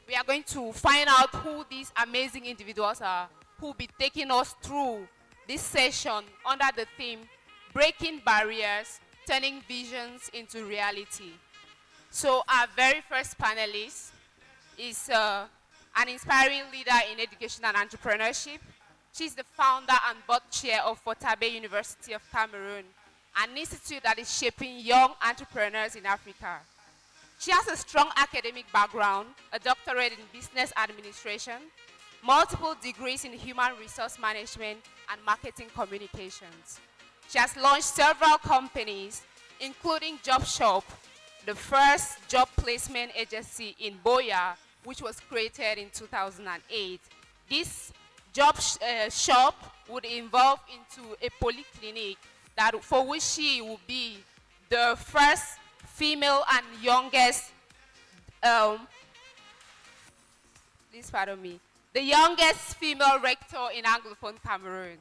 we are going to find out who these amazing individuals are who will be taking us through this session under the theme, Breaking Barriers, Turning Visions into Reality. So our very first panelist is an inspiring leader in education and entrepreneurship. She's the founder and board chair of Fortabe University of Cameroon, an institute that is shaping young entrepreneurs in Africa. She has a strong academic background, a doctorate in business administration, multiple degrees in human resource management and marketing communications. She has launched several companies, including Job Shop, the first job placement agency in Boya, which was created in 2008. This job shop would evolve into a polyclinic for which she will be the first female and youngest, please pardon me, the youngest female rector in Anglophone Cameroon.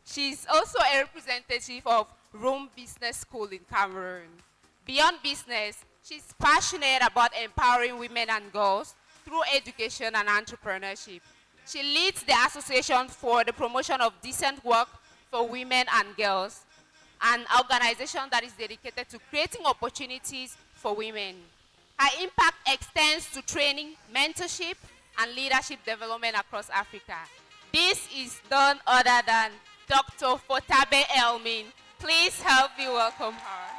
She's also a representative of Rome Business School in Cameroon. Beyond business, she's passionate about empowering women and girls through education and entrepreneurship. She leads the Association for the Promotion of Decent Work for Women and Girls. an organization that is dedicated to creating opportunities for women. Her impact extends to training, mentorship, and leadership development across Africa. This is none other than Dr. Fotabe Elmin. Please help me welcome her.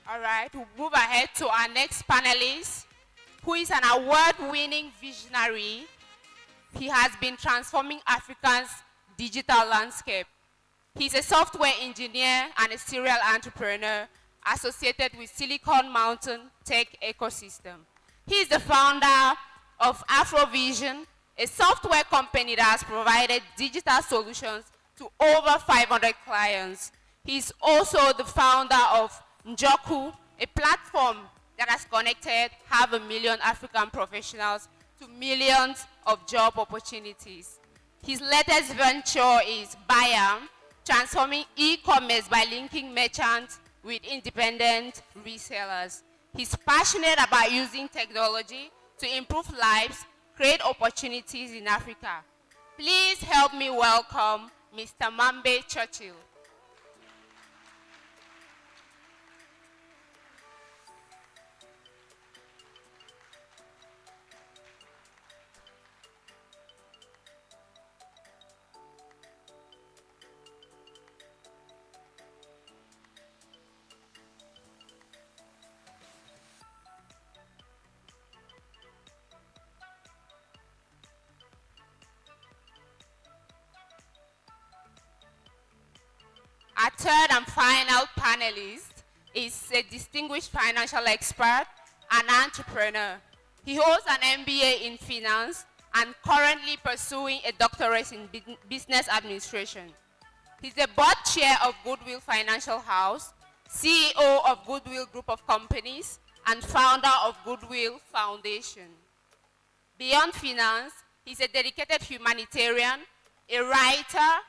All right, we'll move ahead to our next panelist, who is an award-winning visionary. He has been transforming Africa's digital landscape. He's a software engineer and a serial entrepreneur associated with Silicon Mountain Tech Ecosystem. He is the founder of Afrovision, a software company that has provided digital solutions to over 500 clients. He's also the founder of Njoku, a platform that has connected 500,000 African professionals to millions of job opportunities. His latest venture is Bayam, transforming e-commerce by linking merchants with independent resellers. He's passionate about using technology to improve lives, create opportunities in Africa. Please help me welcome Mr. Mambe Churchill. Our third and final panelist is a distinguished financial expert and entrepreneur. He holds an MBA in finance and currently pursuing a doctorate in business administration. He's the board chair of Goodwill Financial House, CEO of Goodwill Group of Companies, and founder of Goodwill Foundation. Beyond finance, he's a dedicated humanitarian, a writer,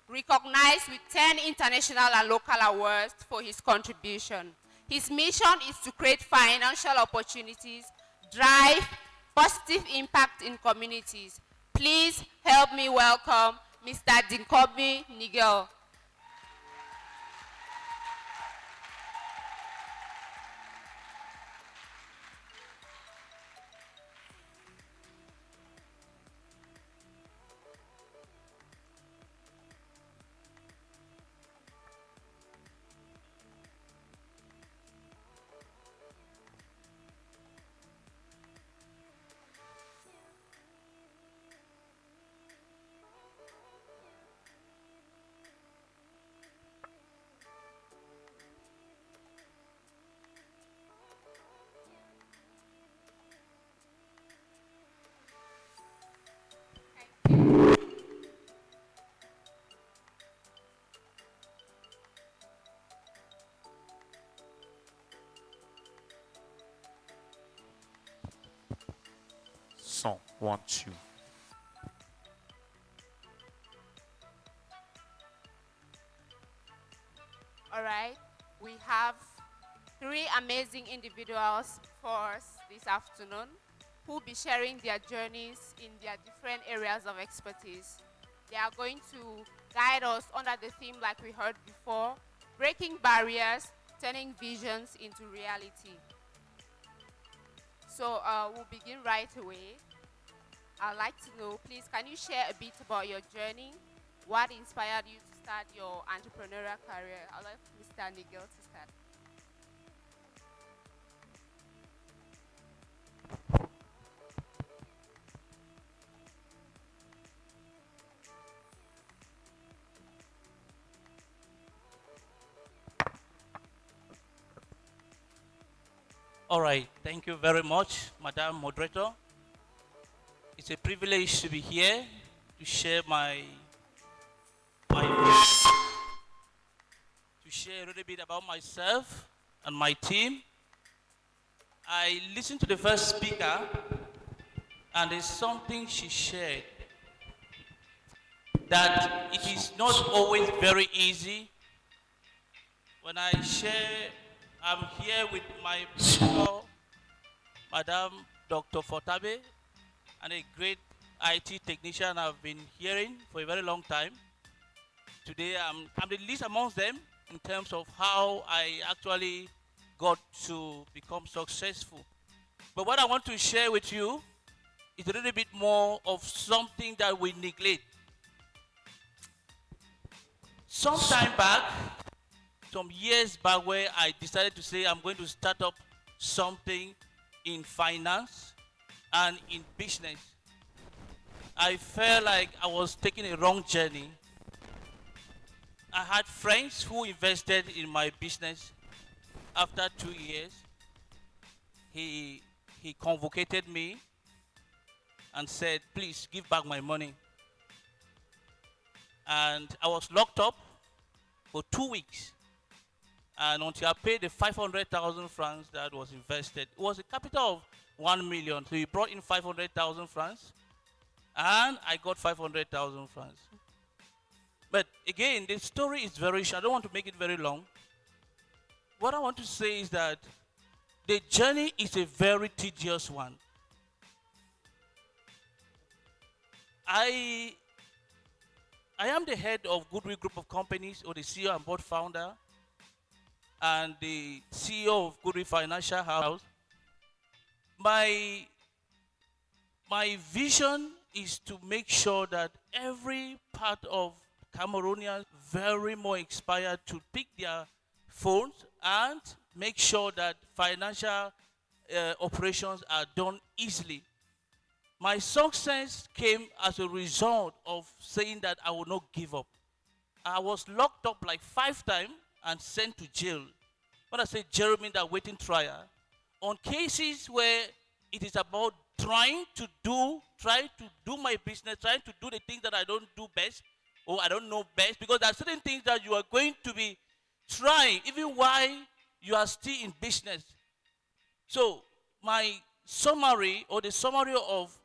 recognized with 10 international and local awards for his contribution. His mission is to create financial opportunities, drive positive impact in communities. Please help me welcome Mr. Dinkobi Nigel. Song 1, 2. All right, we have three amazing individuals for us this afternoon who will be sharing their journeys in their different areas of expertise. They are going to guide us under the theme, like we heard before, breaking barriers, turning visions into reality. So we'll begin right away. I'd like to know, please, can you share a bit about your journey? What inspired you to start your entrepreneurial career? I'd like Mr. Nigel to start. All right, thank you very much, Madam Moderator. It's a privilege to be here to share my views share a little bit about myself and my team. I listened to the first speaker, and there's something she shared that it is not always very easy. When I share, I'm here with my mentor, Madam Dr. Fortabe, and a great IT technician I've been hearing for a very long time. Today, I'm the least amongst them in terms of how I actually got to become successful. But what I want to share with you is a little bit more of something that we neglect. Some time back, some years back, where I decided to say I'm going to start up something in finance and in business, I felt like I was taking a wrong journey. I had friends who invested in my business. After 2 years, he convocated me and said, please give back my money. And I was locked up for 2 weeks. And until I paid the 500,000 francs that was invested, it was a capital of 1 million. So he brought in 500,000 francs, and I got 500,000 francs. But again, the story is very short. I don't want to make it very long. What I want to say is that the journey is a very tedious one. I am the head of Goodwill Group of Companies, or the CEO and board founder, and the CEO of Goodwill Financial House. My vision is to make sure that every part of Cameroonians very more inspired to pick their phones and make sure that financial operations are done easily. My success came as a result of saying that I will not give up. I was locked up like 5 times and sent to jail. When I say jail, I mean that waiting trial on cases where it is about trying to do my business, trying to do the things that I don't do best or I don't know best, because there are certain things that you are going to be trying even while you are still in business. So my summary, or the summary of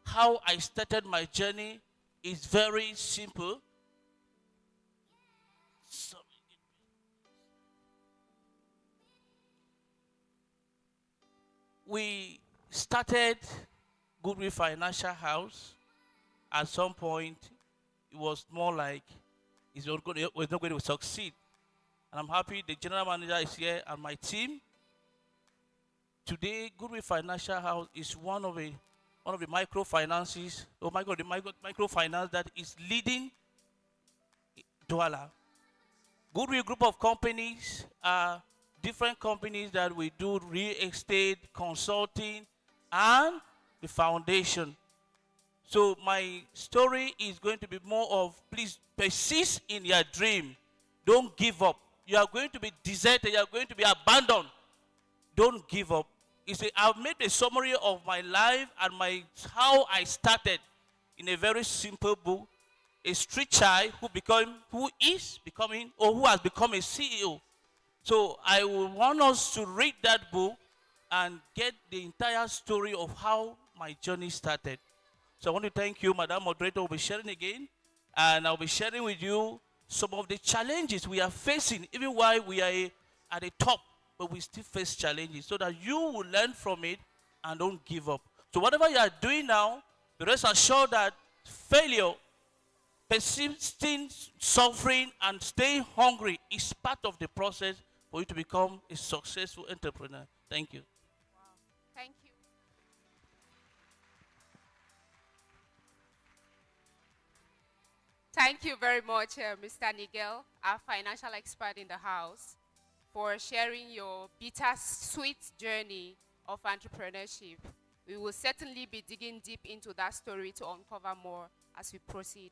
how I started my journey, is very simple. We started Goodwill Financial House. At some point, it was more like it was not going to succeed. And I'm happy the general manager is here and my team. Today, Goodwill Financial House is one of the microfinances, microfinance that is leading Douala. Goodwill Group of Companies are different companies that we do real estate, consulting, and the foundation. So my story is going to be more of, please persist in your dream. Don't give up. You are going to be deserted. You are going to be abandoned. Don't give up. I've made a summary of my life and how I started in a very simple book. A street child who has become a CEO. So I will want us to read that book and get the entire story of how my journey started. So I want to thank you, Madam Moderator. Will be sharing again, and I'll be sharing with you some of the challenges we are facing, even while we are at the top, but we still face challenges, so that you will learn from it and don't give up. So whatever you are doing now, be rest assured that failure, persisting suffering, and staying hungry is part of the process for you to become a successful entrepreneur. Thank you. Wow. Thank you. Thank you very much, Mr. Nigel, our financial expert in the house, for sharing your bitter-sweet journey of entrepreneurship. We will certainly be digging deep into that story to uncover more as we proceed.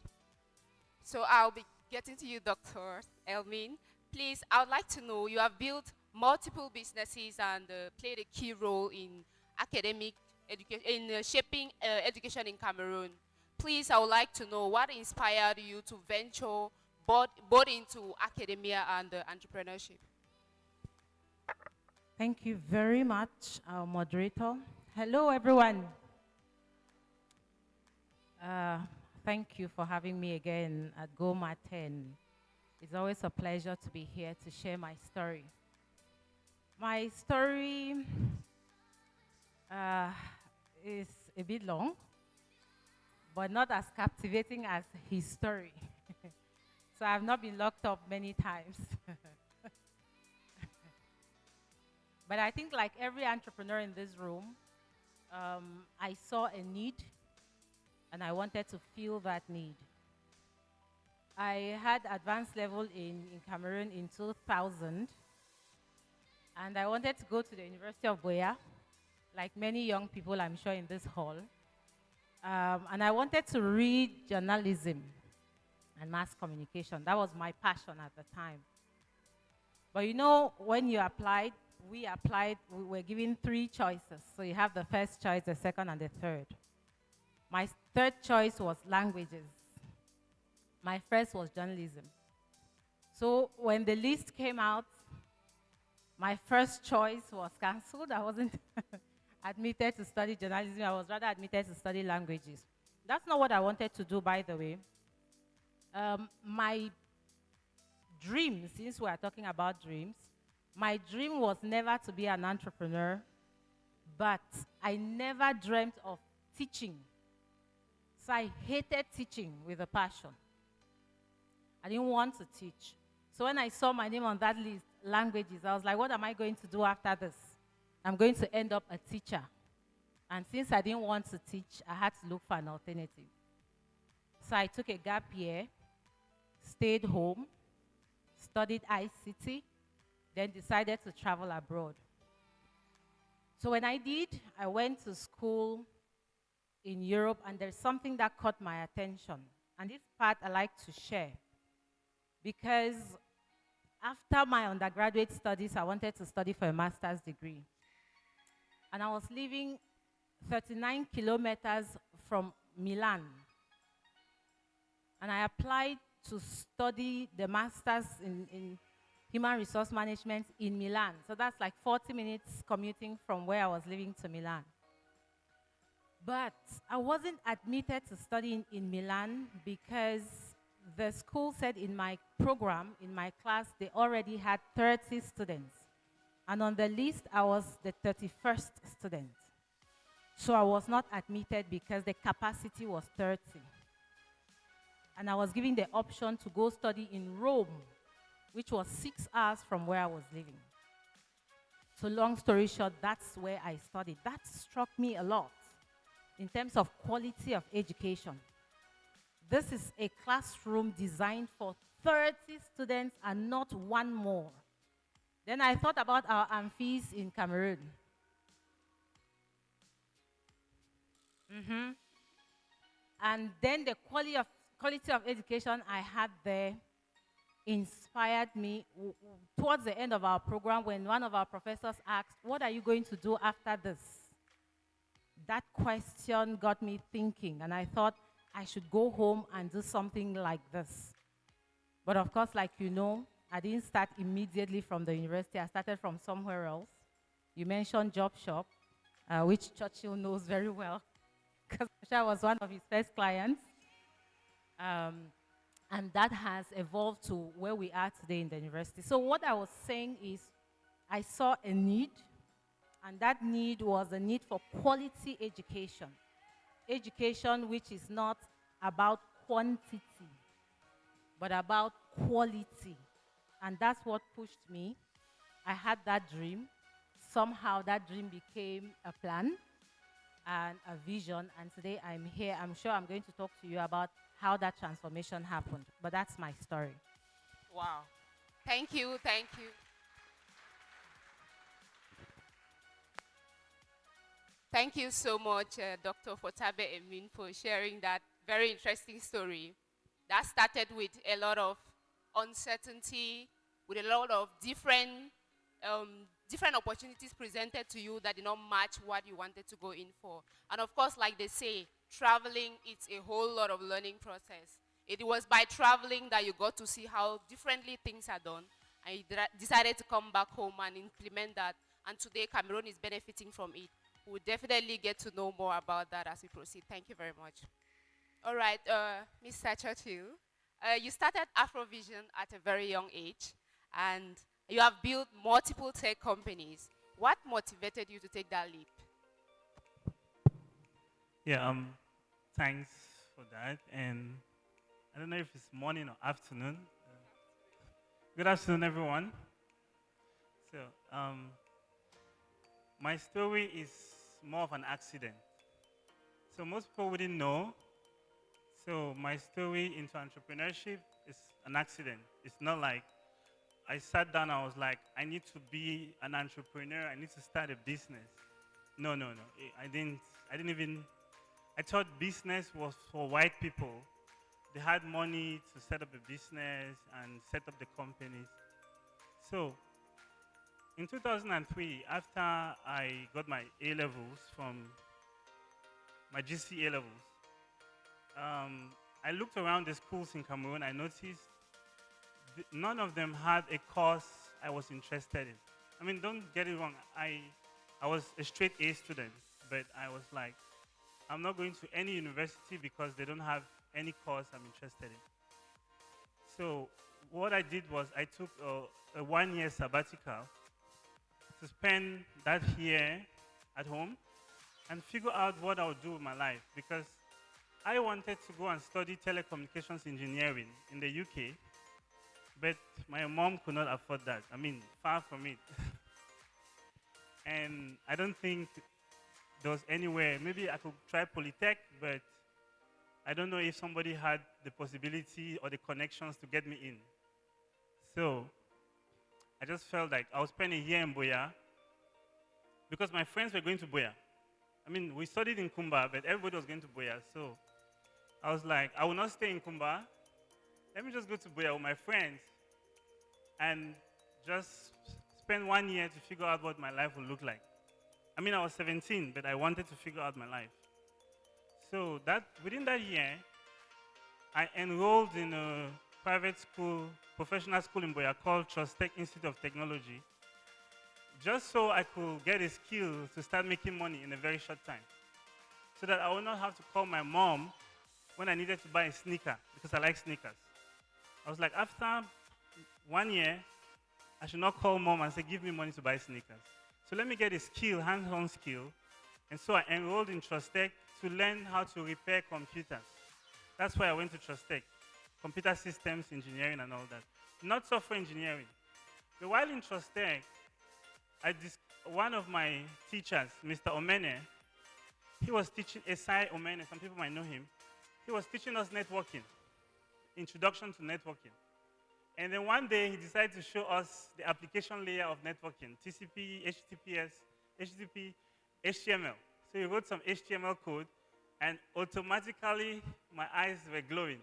So I'll be getting to you, Dr. Elmin. Please, I would like to know, you have built multiple businesses and played a key role in academic education, in shaping education in Cameroon. Please, I would like to know what inspired you to venture both into academia and entrepreneurship. Thank you very much, our moderator. Hello, everyone. Thank you for having me again at GoMAD10. It's always a pleasure to be here to share my story. My story is a bit long, but not as captivating as his story. So I've not been locked up many times. But I think like every entrepreneur in this room, I saw a need and I wanted to fill that need. I had advanced level in Cameroon in 2000, and I wanted to go to the University of Boya, like many young people I'm sure in this hall. And I wanted to read journalism and mass communication. That was my passion at the time. But you know, when you applied, we were given 3 choices. So you have the first choice, the second, and the third. My third choice was languages. My first was journalism. So when the list came out, my first choice was cancelled. I wasn't admitted to study journalism. I was rather admitted to study languages. That's not what I wanted to do, by the way. My dream, since we are talking about dreams, my dream was never to be an entrepreneur, but I never dreamt of teaching. So I hated teaching with a passion. I didn't want to teach. So when I saw my name on that list, languages, I was like, what am I going to do after this? I'm going to end up a teacher. And since I didn't want to teach, I had to look for an alternative. So I took a gap year, stayed home, studied ICT, then decided to travel abroad. So when I did, I went to school in Europe, and there's something that caught my attention. And this part I like to share, because after my undergraduate studies, I wanted to study for a master's degree. And I was living 39 kilometers from Milan. And I applied to study the master's in human resource management in Milan. So that's like 40 minutes commuting from where I was living to Milan. But I wasn't admitted to study in Milan because the school said in my program, in my class, they already had 30 students. And on the list, I was the 31st student. So I was not admitted because the capacity was 30. And I was given the option to go study in Rome, which was 6 hours from where I was living. So long story short, that's where I studied. That struck me a lot in terms of quality of education. This is a classroom designed for 30 students and not one more. Then I thought about our amphis in Cameroon. And then the quality of education I had there inspired me. Towards the end of our program, when one of our professors asked, what are you going to do after this? That question got me thinking, and I thought I should go home and do something like this. But of course, like you know, I didn't start immediately from the university. I started from somewhere else. You mentioned Job Shop, which Churchill knows very well, because I was one of his first clients. And that has evolved to where we are today in the university. So what I was saying is, I saw a need, and that need was a need for quality education. Education which is not about quantity, but about quality. And that's what pushed me. I had that dream. Somehow that dream became a plan and a vision, and today I'm here. I'm sure I'm going to talk to you about how that transformation happened, but that's my story. Wow. Thank you, thank you. Thank you so much, Dr. Fotabe Emin, for sharing that very interesting story. That started with a lot of uncertainty, with a lot of different opportunities presented to you that did not match what you wanted to go in for. And of course, like they say, traveling, it's a whole lot of learning process. It was by traveling that you got to see how differently things are done, and you decided to come back home and implement that. And today, Cameroon is benefiting from it. We'll definitely get to know more about that as we proceed. Thank you very much. All right, Mr. Churchill, you started Afrovision at a very young age, and you have built multiple tech companies. What motivated you to take that leap? Yeah, thanks for that. And I don't know if it's morning or afternoon. Good afternoon, everyone. So, my story is more of an accident. So most people wouldn't know. So my story into entrepreneurship is an accident. It's not like I sat down, I was like, I need to be an entrepreneur, I need to start a business. No, no, no. I didn't even, I thought business was for white people. They had money to set up a business and set up the companies. So in 2003, after I got my A levels from my GC A levels, I looked around the schools in Cameroon. I noticed none of them had a course I was interested in. I mean, don't get it wrong. I was a straight A student, but I was like, I'm not going to any university because they don't have any course I'm interested in. So what I did was I took a 1-year sabbatical to spend that year at home and figure out what I would do with my life, because I wanted to go and study telecommunications engineering in the UK, but my mom could not afford that. I mean, far from it. And I don't think there was anywhere. Maybe I could try Polytech, but I don't know if somebody had the possibility or the connections to get me in. So I just felt like I was spending a year in Boya because my friends were going to Boya. I mean, we studied in Kumba, but everybody was going to Boya. So I was like, I will not stay in Kumba. Let me just go to Boya with my friends and just spend 1 year to figure out what my life would look like. I mean, I was 17, but I wanted to figure out my life. So within that year, I enrolled in a private school, professional school in Boya called Trust Tech Institute of Technology, just so I could get a skill to start making money in a very short time, so that I would not have to call my mom when I needed to buy a sneaker, because I like sneakers. I was like, after 1 year, I should not call mom and say, give me money to buy sneakers. So let me get a skill, hands-on skill. And so I enrolled in Trust Tech to learn how to repair computers. That's why I went to Trust Tech, computer systems engineering and all that, not software engineering. But while in Trust Tech, one of my teachers, Mr. Omene, he was teaching Esai Omene, some people might know him. He was teaching us networking, introduction to networking. And then one day he decided to show us the application layer of networking, TCP, HTTPS, HTTP, HTML. So he wrote some HTML code, and automatically my eyes were glowing.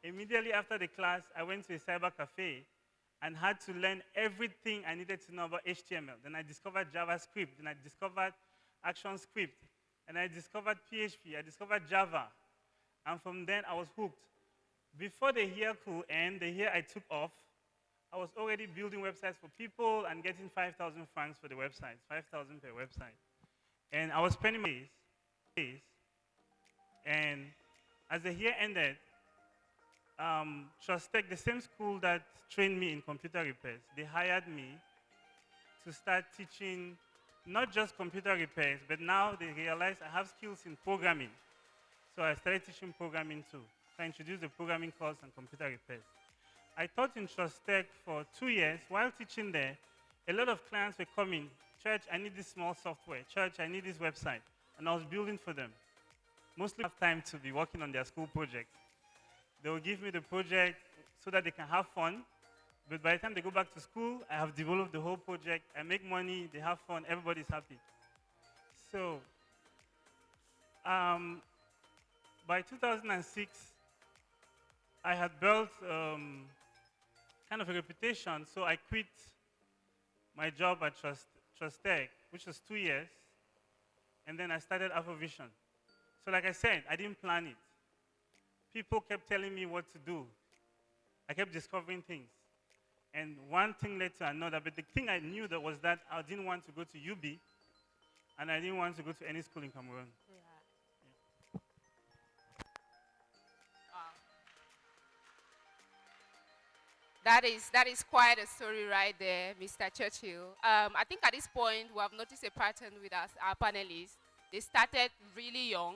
Immediately after the class, I went to a cyber cafe and had to learn everything I needed to know about HTML. Then I discovered JavaScript, then I discovered ActionScript, and I discovered PHP, I discovered Java. And from then I was hooked. Before the year could end, the year I took off, I was already building websites for people and getting 5,000 francs for the websites, 5,000 per website. And I was spending my days. And as the year ended, Trust Tech, the same school that trained me in computer repairs, they hired me to start teaching not just computer repairs, but now they realized I have skills in programming. So I started teaching programming too. So I introduced the programming course and computer repairs. I taught in Trust Tech for 2 years. While teaching there, a lot of clients were coming. Church, I need this small software. Church, I need this website. And I was building for them. Mostly have time to be working on their school projects. They will give me the project so that they can have fun. But by the time they go back to school, I have developed the whole project. I make money, they have fun, everybody's happy. So, by 2006, I had built kind of a reputation, so I quit my job at Trust Tech, which was 2 years, and then I started Afrovision. So like I said, I didn't plan it. people kept telling me what to do. I kept discovering things. And one thing led to another. But the thing I knew that was that I didn't want to go to UB, and I didn't want to go to any school in Cameroon. That is quite a story right there, Mr. Churchill. I think at this point we have noticed a pattern with us, our panelists. They started really young,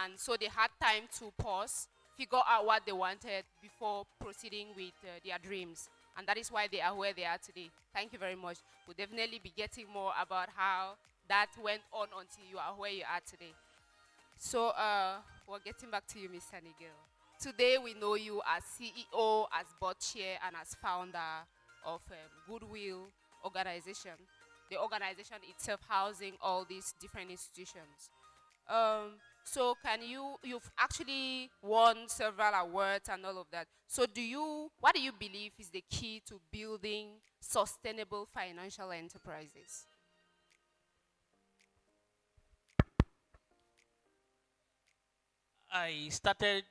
and so they had time to pause, figure out what they wanted before proceeding with their dreams. And that is why they are where they are today. Thank you very much. We'll definitely be getting more about how that went on until you are where you are today. So we're getting back to you, Mr. Nigel. Today we know you as CEO, as board chair, and as founder of Goodwill Organization. The organization itself housing all these different institutions. So you've actually won several awards and all of that. So what do you believe is the key to building sustainable financial enterprises? I started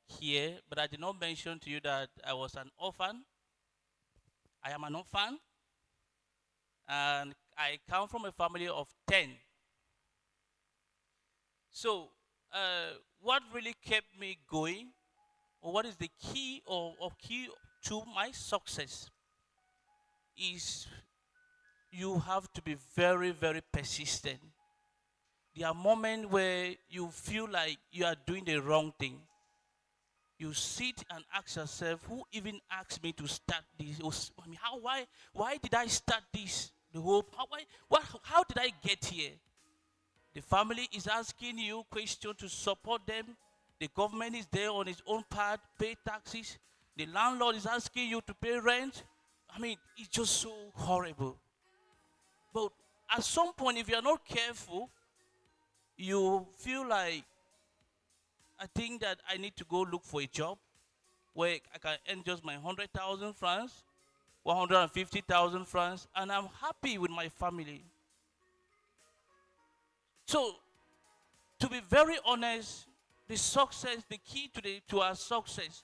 here, but I did not mention to you that I was an orphan. I am an orphan, and I come from a family of 10. So, what really kept me going, or what is the key or key to my success, is you have to be very, very persistent. There are moments where you feel like you are doing the wrong thing. You sit and ask yourself, who even asked me to start this? I mean, why did I start this? How did I get here? The family is asking you questions to support them. The government is there on its own part, pay taxes. The landlord is asking you to pay rent. I mean, it's just so horrible. But at some point, if you're not careful, you feel like, I think that I need to go look for a job where I can earn just my 100,000 francs, 150,000 francs, and I'm happy with my family. So, to be very honest, the key to our success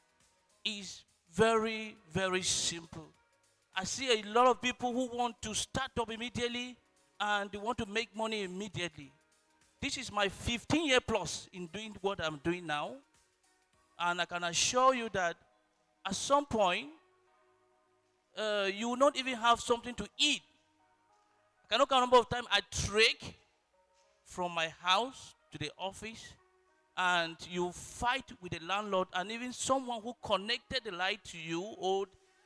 is very, very simple. I see a lot of people who want to start up immediately and they want to make money immediately. This is my 15-year plus in doing what I'm doing now. And I can assure you that at some point, you will not even have something to eat. I cannot count the number of times I trek from my house to the office, and you fight with the landlord and even someone who connected the light to you.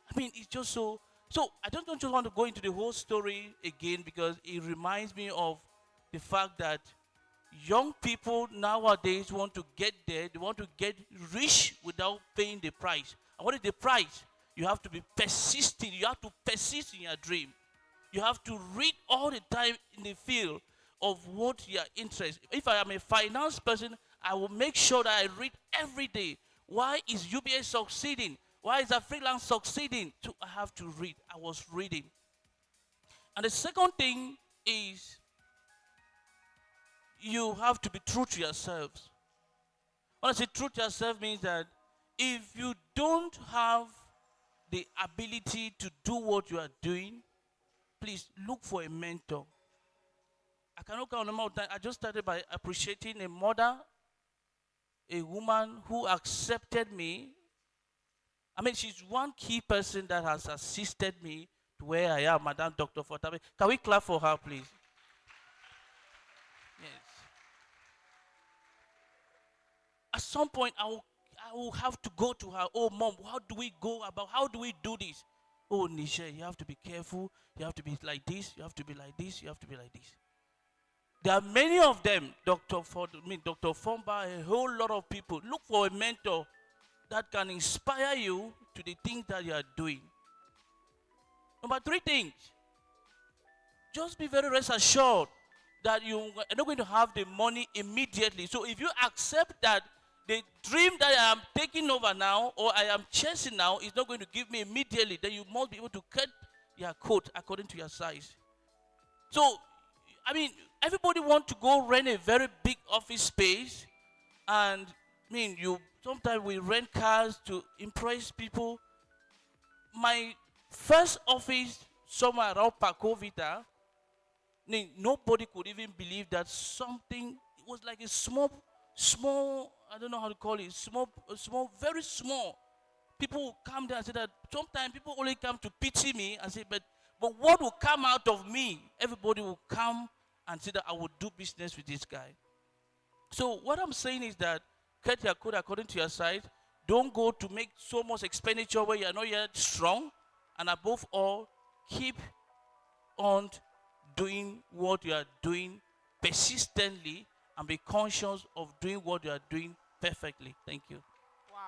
I mean, it's just so. So I don't just want to go into the whole story again because it reminds me of the fact that young people nowadays want to get there. They want to get rich without paying the price. And what is the price? You have to be persistent. You have to persist in your dream. You have to read all the time in the field of what you are interested. If I am a finance person, I will make sure that I read every day. Why is UBA succeeding? Why is a freelance succeeding? So I have to read. I was reading. And the second thing is you have to be true to yourselves. When I say true to yourself means that if you don't have the ability to do what you are doing, please look for a mentor. I cannot count the amount of time. I just started by appreciating a mother, a woman who accepted me. I mean, she's one key person that has assisted me to where I am, Madam Dr. Fortabe. Can we clap for her, please? Yes. At some point, I will have to go to her. Oh, Mom, how do we do this? Oh, Nisha, you have to be careful. You have to be like this. You have to be like this. You have to be like this. There are many of them, Dr. Fomba, a whole lot of people. Look for a mentor that can inspire you to the things that you are doing. Number 3 things. Just be very rest assured that you are not going to have the money immediately. So if you accept that the dream that I am taking over now or I am chasing now is not going to give me immediately, then you must be able to cut your coat according to your size. So, I mean, everybody wants to go rent a very big office space and I mean, you sometimes we rent cars to impress people. My first office somewhere around Pacovita, nobody could even believe that something, it was like a small, I don't know how to call it, small, very small. People will come there and say that sometimes people only come to pity me and say, but what will come out of me? Everybody will come and say that I will do business with this guy. So what I'm saying is that cut your code according to your size. Don't go to make so much expenditure where you are not yet strong. And above all, keep on doing what you are doing persistently and be conscious of doing what you are doing perfectly. Thank you. Wow.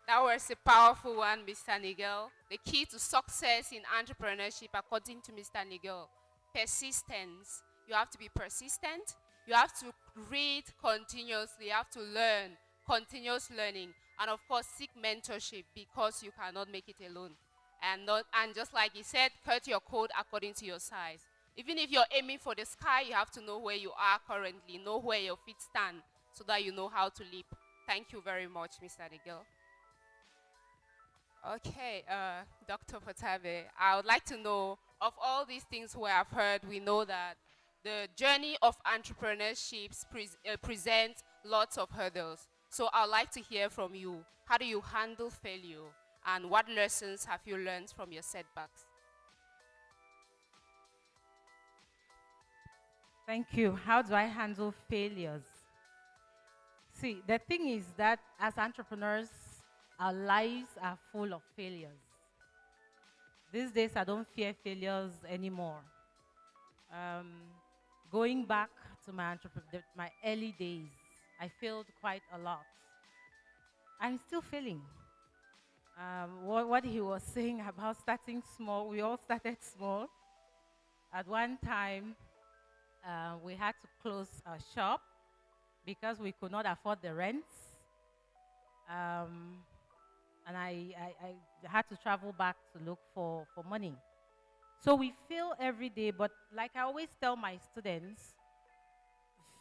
That was a powerful one, Mr. Nigel. The key to success in entrepreneurship, according to Mr. Nigel, persistence. You have to be persistent. You have to read continuously. You have to learn, continuous learning. And of course, seek mentorship because you cannot make it alone. And just like he said, cut your code according to your size. Even if you're aiming for the sky, you have to know where you are currently, know where your feet stand, so that you know how to leap. Thank you very much, Mr. Nigel. Okay, Dr. Potabe, I would like to know, of all these things we have heard, we know that the journey of entrepreneurship presents lots of hurdles. So I'd like to hear from you. How do you handle failure? And what lessons have you learned from your setbacks? Thank you. How do I handle failures? See, the thing is that as entrepreneurs, our lives are full of failures. These days, I don't fear failures anymore. Um, Going back to my early days, I failed quite a lot. I'm still failing. What he was saying about starting small, we all started small. At one time, we had to close our shop because we could not afford the rents. And I had to travel back to look for money. So we fail every day, but like I always tell my students,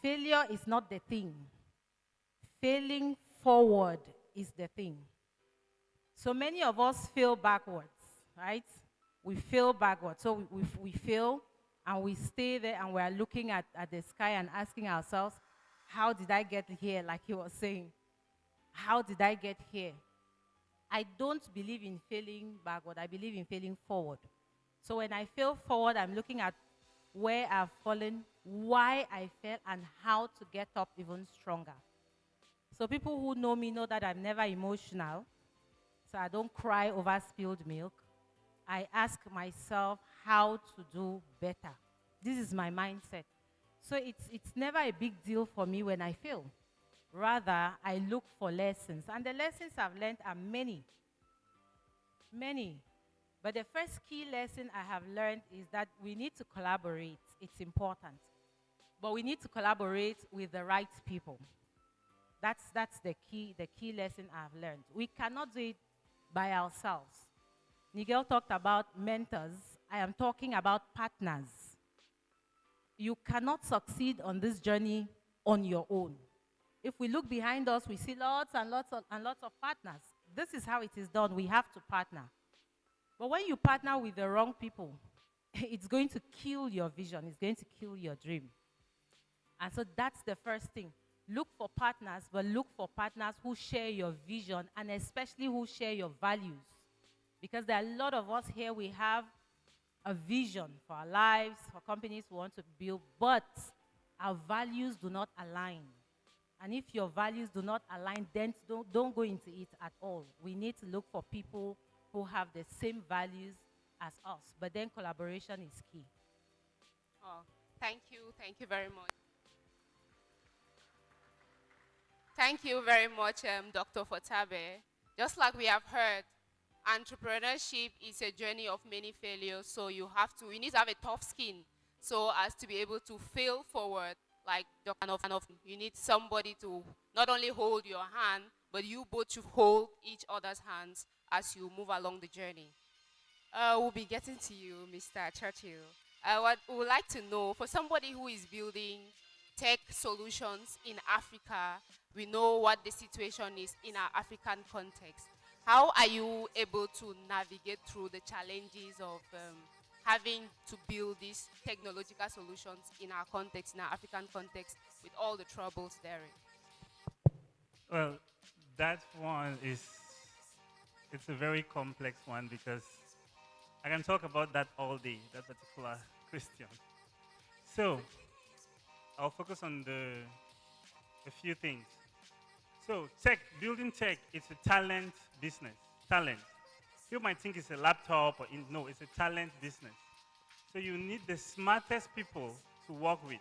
failure is not the thing. Failing forward is the thing. So many of us fail backwards, right? We fail backwards. So we fail and we stay there and we're looking at the sky and asking ourselves, how did I get here? Like he was saying, how did I get here? I don't believe in failing backward. I believe in failing forward. So when I fail forward, I'm looking at where I've fallen, why I fell, and how to get up even stronger. So people who know me know that I'm never emotional. So I don't cry over spilled milk. I ask myself how to do better. This is my mindset. So it's never a big deal for me when I fail. Rather, I look for lessons. And the lessons I've learned are many. Many. But the first key lesson I have learned is that we need to collaborate. It's important. But we need to collaborate with the right people. That's the key lesson I've learned. We cannot do it by ourselves. Nigel talked about mentors. I am talking about partners. You cannot succeed on this journey on your own. If we look behind us, we see lots and lots of partners. This is how it is done. We have to partner. But when you partner with the wrong people, it's going to kill your vision. It's going to kill your dream. And so that's the first thing. Look for partners, but look for partners who share your vision and especially who share your values. Because there are a lot of us here, we have a vision for our lives, for companies we want to build, but our values do not align. And if your values do not align, then don't go into it at all. We need to look for people who have the same values as us. But then collaboration is key. Oh, thank you. Thank you very much. Thank you very much, Dr. Fotabe. Just like we have heard, entrepreneurship is a journey of many failures. So you need to have a tough skin so as to be able to fail forward. Like you need somebody to not only hold your hand, but you both should hold each other's hands as you move along the journey. We'll be getting to you, Mr. Churchill. What we would like to know, for somebody who is building tech solutions in Africa. We know what the situation is in our African context. How are you able to navigate through the challenges of having to build these technological solutions in our context, in our African context, with all the troubles therein? Well, that one is, it's a very complex one because I can talk about that all day, that particular question. So, I'll focus on a few things. So, building tech, it's a talent business. Talent. You might think it's a laptop, no, it's a talent business. So you need the smartest people to work with.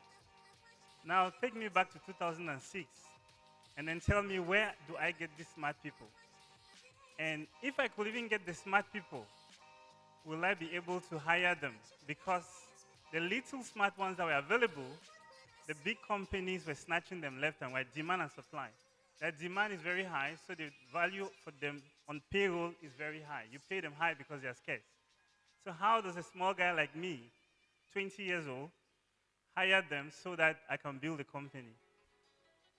Now, take me back to 2006 and then tell me, where do I get these smart people? And if I could even get the smart people, will I be able to hire them? Because the little smart ones that were available, the big companies were snatching them left and right, demand and supply. That demand is very high, so the value for them on payroll is very high. You pay them high because they are scarce. So how does a small guy like me, 20 years old, hire them so that I can build a company?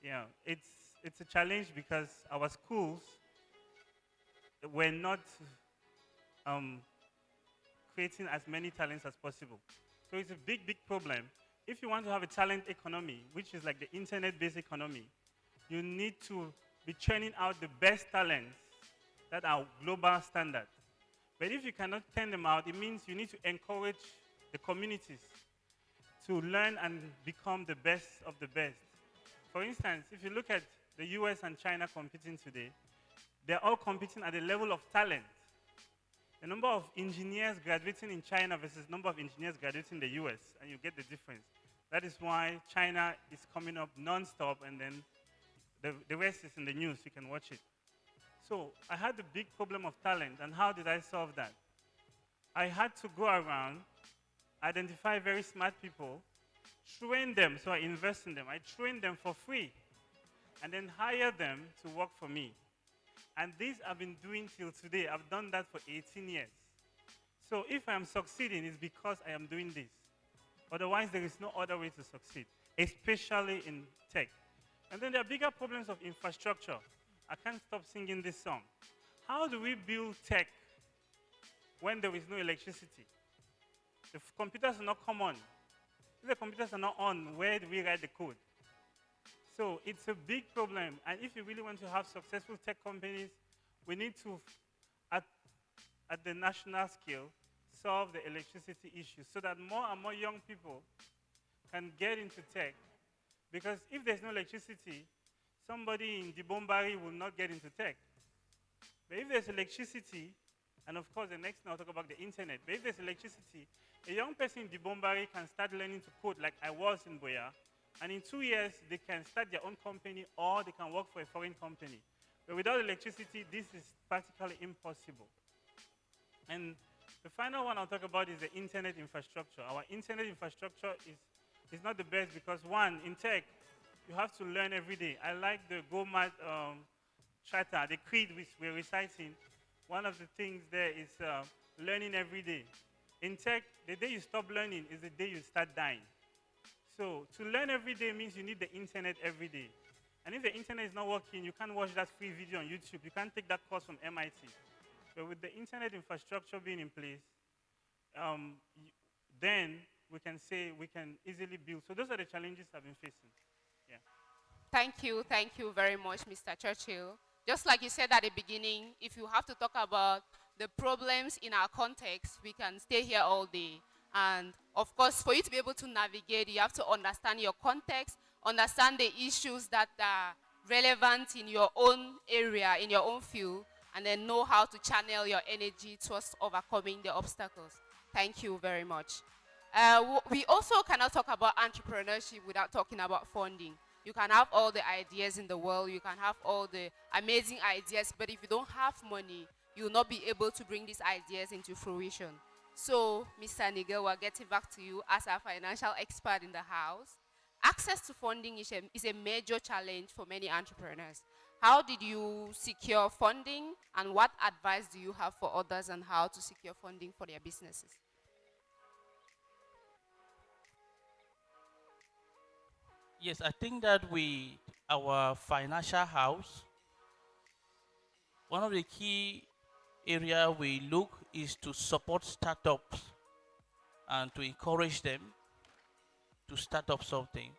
Yeah, it's a challenge because our schools were not creating as many talents as possible. So it's a big, big problem. If you want to have a talent economy, which is like the internet-based economy, you need to be churning out the best talents that are global standard. But if you cannot turn them out, it means you need to encourage the communities to learn and become the best of the best. For instance, if you look at the US and China competing today, they're all competing at the level of talent. The number of engineers graduating in China versus number of engineers graduating in the US, and you get the difference. That is why China is coming up non-stop, and then the rest is in the news. You can watch it. So I had the big problem of talent, and how did I solve that? I had to go around, identify very smart people, train them, so I invest in them. I train them for free, and then hire them to work for me. And this I've been doing till today. I've done that for 18 years. So if I am succeeding, it's because I am doing this. Otherwise, there is no other way to succeed, especially in tech. And then there are bigger problems of infrastructure. I can't stop singing this song. How do we build tech when there is no electricity? The computers are not come on. If the computers are not on, where do we write the code? So it's a big problem. And if you really want to have successful tech companies, we need to, at the national scale, solve the electricity issue so that more and more young people can get into tech. Because if there's no electricity, somebody in Dibombari will not get into tech. But if there's electricity, and of course the next thing I'll talk about the internet, but if there's electricity, a young person in Dibombari can start learning to code like I was in Boya, and in 2 years they can start their own company or they can work for a foreign company. But without electricity, this is practically impossible. And the final one I'll talk about is the internet infrastructure. Our internet infrastructure is not the best because, one, in tech, you have to learn every day. I like the GoMAD charter, the creed which we're reciting. One of the things there is learning every day. In tech, the day you stop learning is the day you start dying. So to learn every day means you need the internet every day. And if the internet is not working, you can't watch that free video on YouTube. You can't take that course from MIT. But with the internet infrastructure being in place, then we can say we can easily build. So those are the challenges I've been facing. Yeah. Thank you very much, Mr. Churchill. Just like you said at the beginning, if you have to talk about the problems in our context, we can stay here all day. And of course, for you to be able to navigate, you have to understand your context, understand the issues that are relevant in your own area, in your own field, and then know how to channel your energy towards overcoming the obstacles. Thank you very much. We also cannot talk about entrepreneurship without talking about funding. You can have all the ideas in the world, you can have all the amazing ideas, but if you don't have money, you will not be able to bring these ideas into fruition. So, Mr. Nigel, we're getting back to you as a financial expert in the house. Access to funding is a major challenge for many entrepreneurs. How did you secure funding, and what advice do you have for others on how to secure funding for their businesses? Yes, I think that our financial house, one of the key area we look is to support startups and to encourage them to start up something.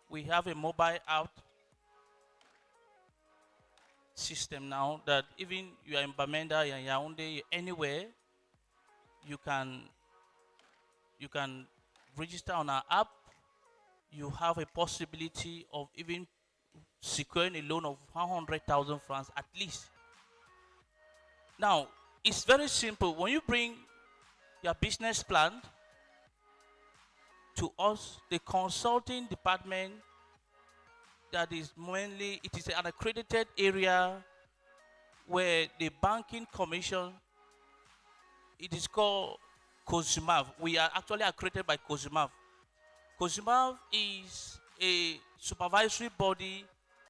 We have a mobile app system now that even you are in Bamenda, you're in Yaoundé, anywhere, you can you can register on our app. You have a possibility of even securing a loan of 100,000 francs at least. Now, it's very simple. When you bring your business plan to us, the consulting department that is mainly, it is an accredited area where the banking commission, it is called COSUMAV. We are actually accredited by COSUMAV. COSUMAV is a supervisory body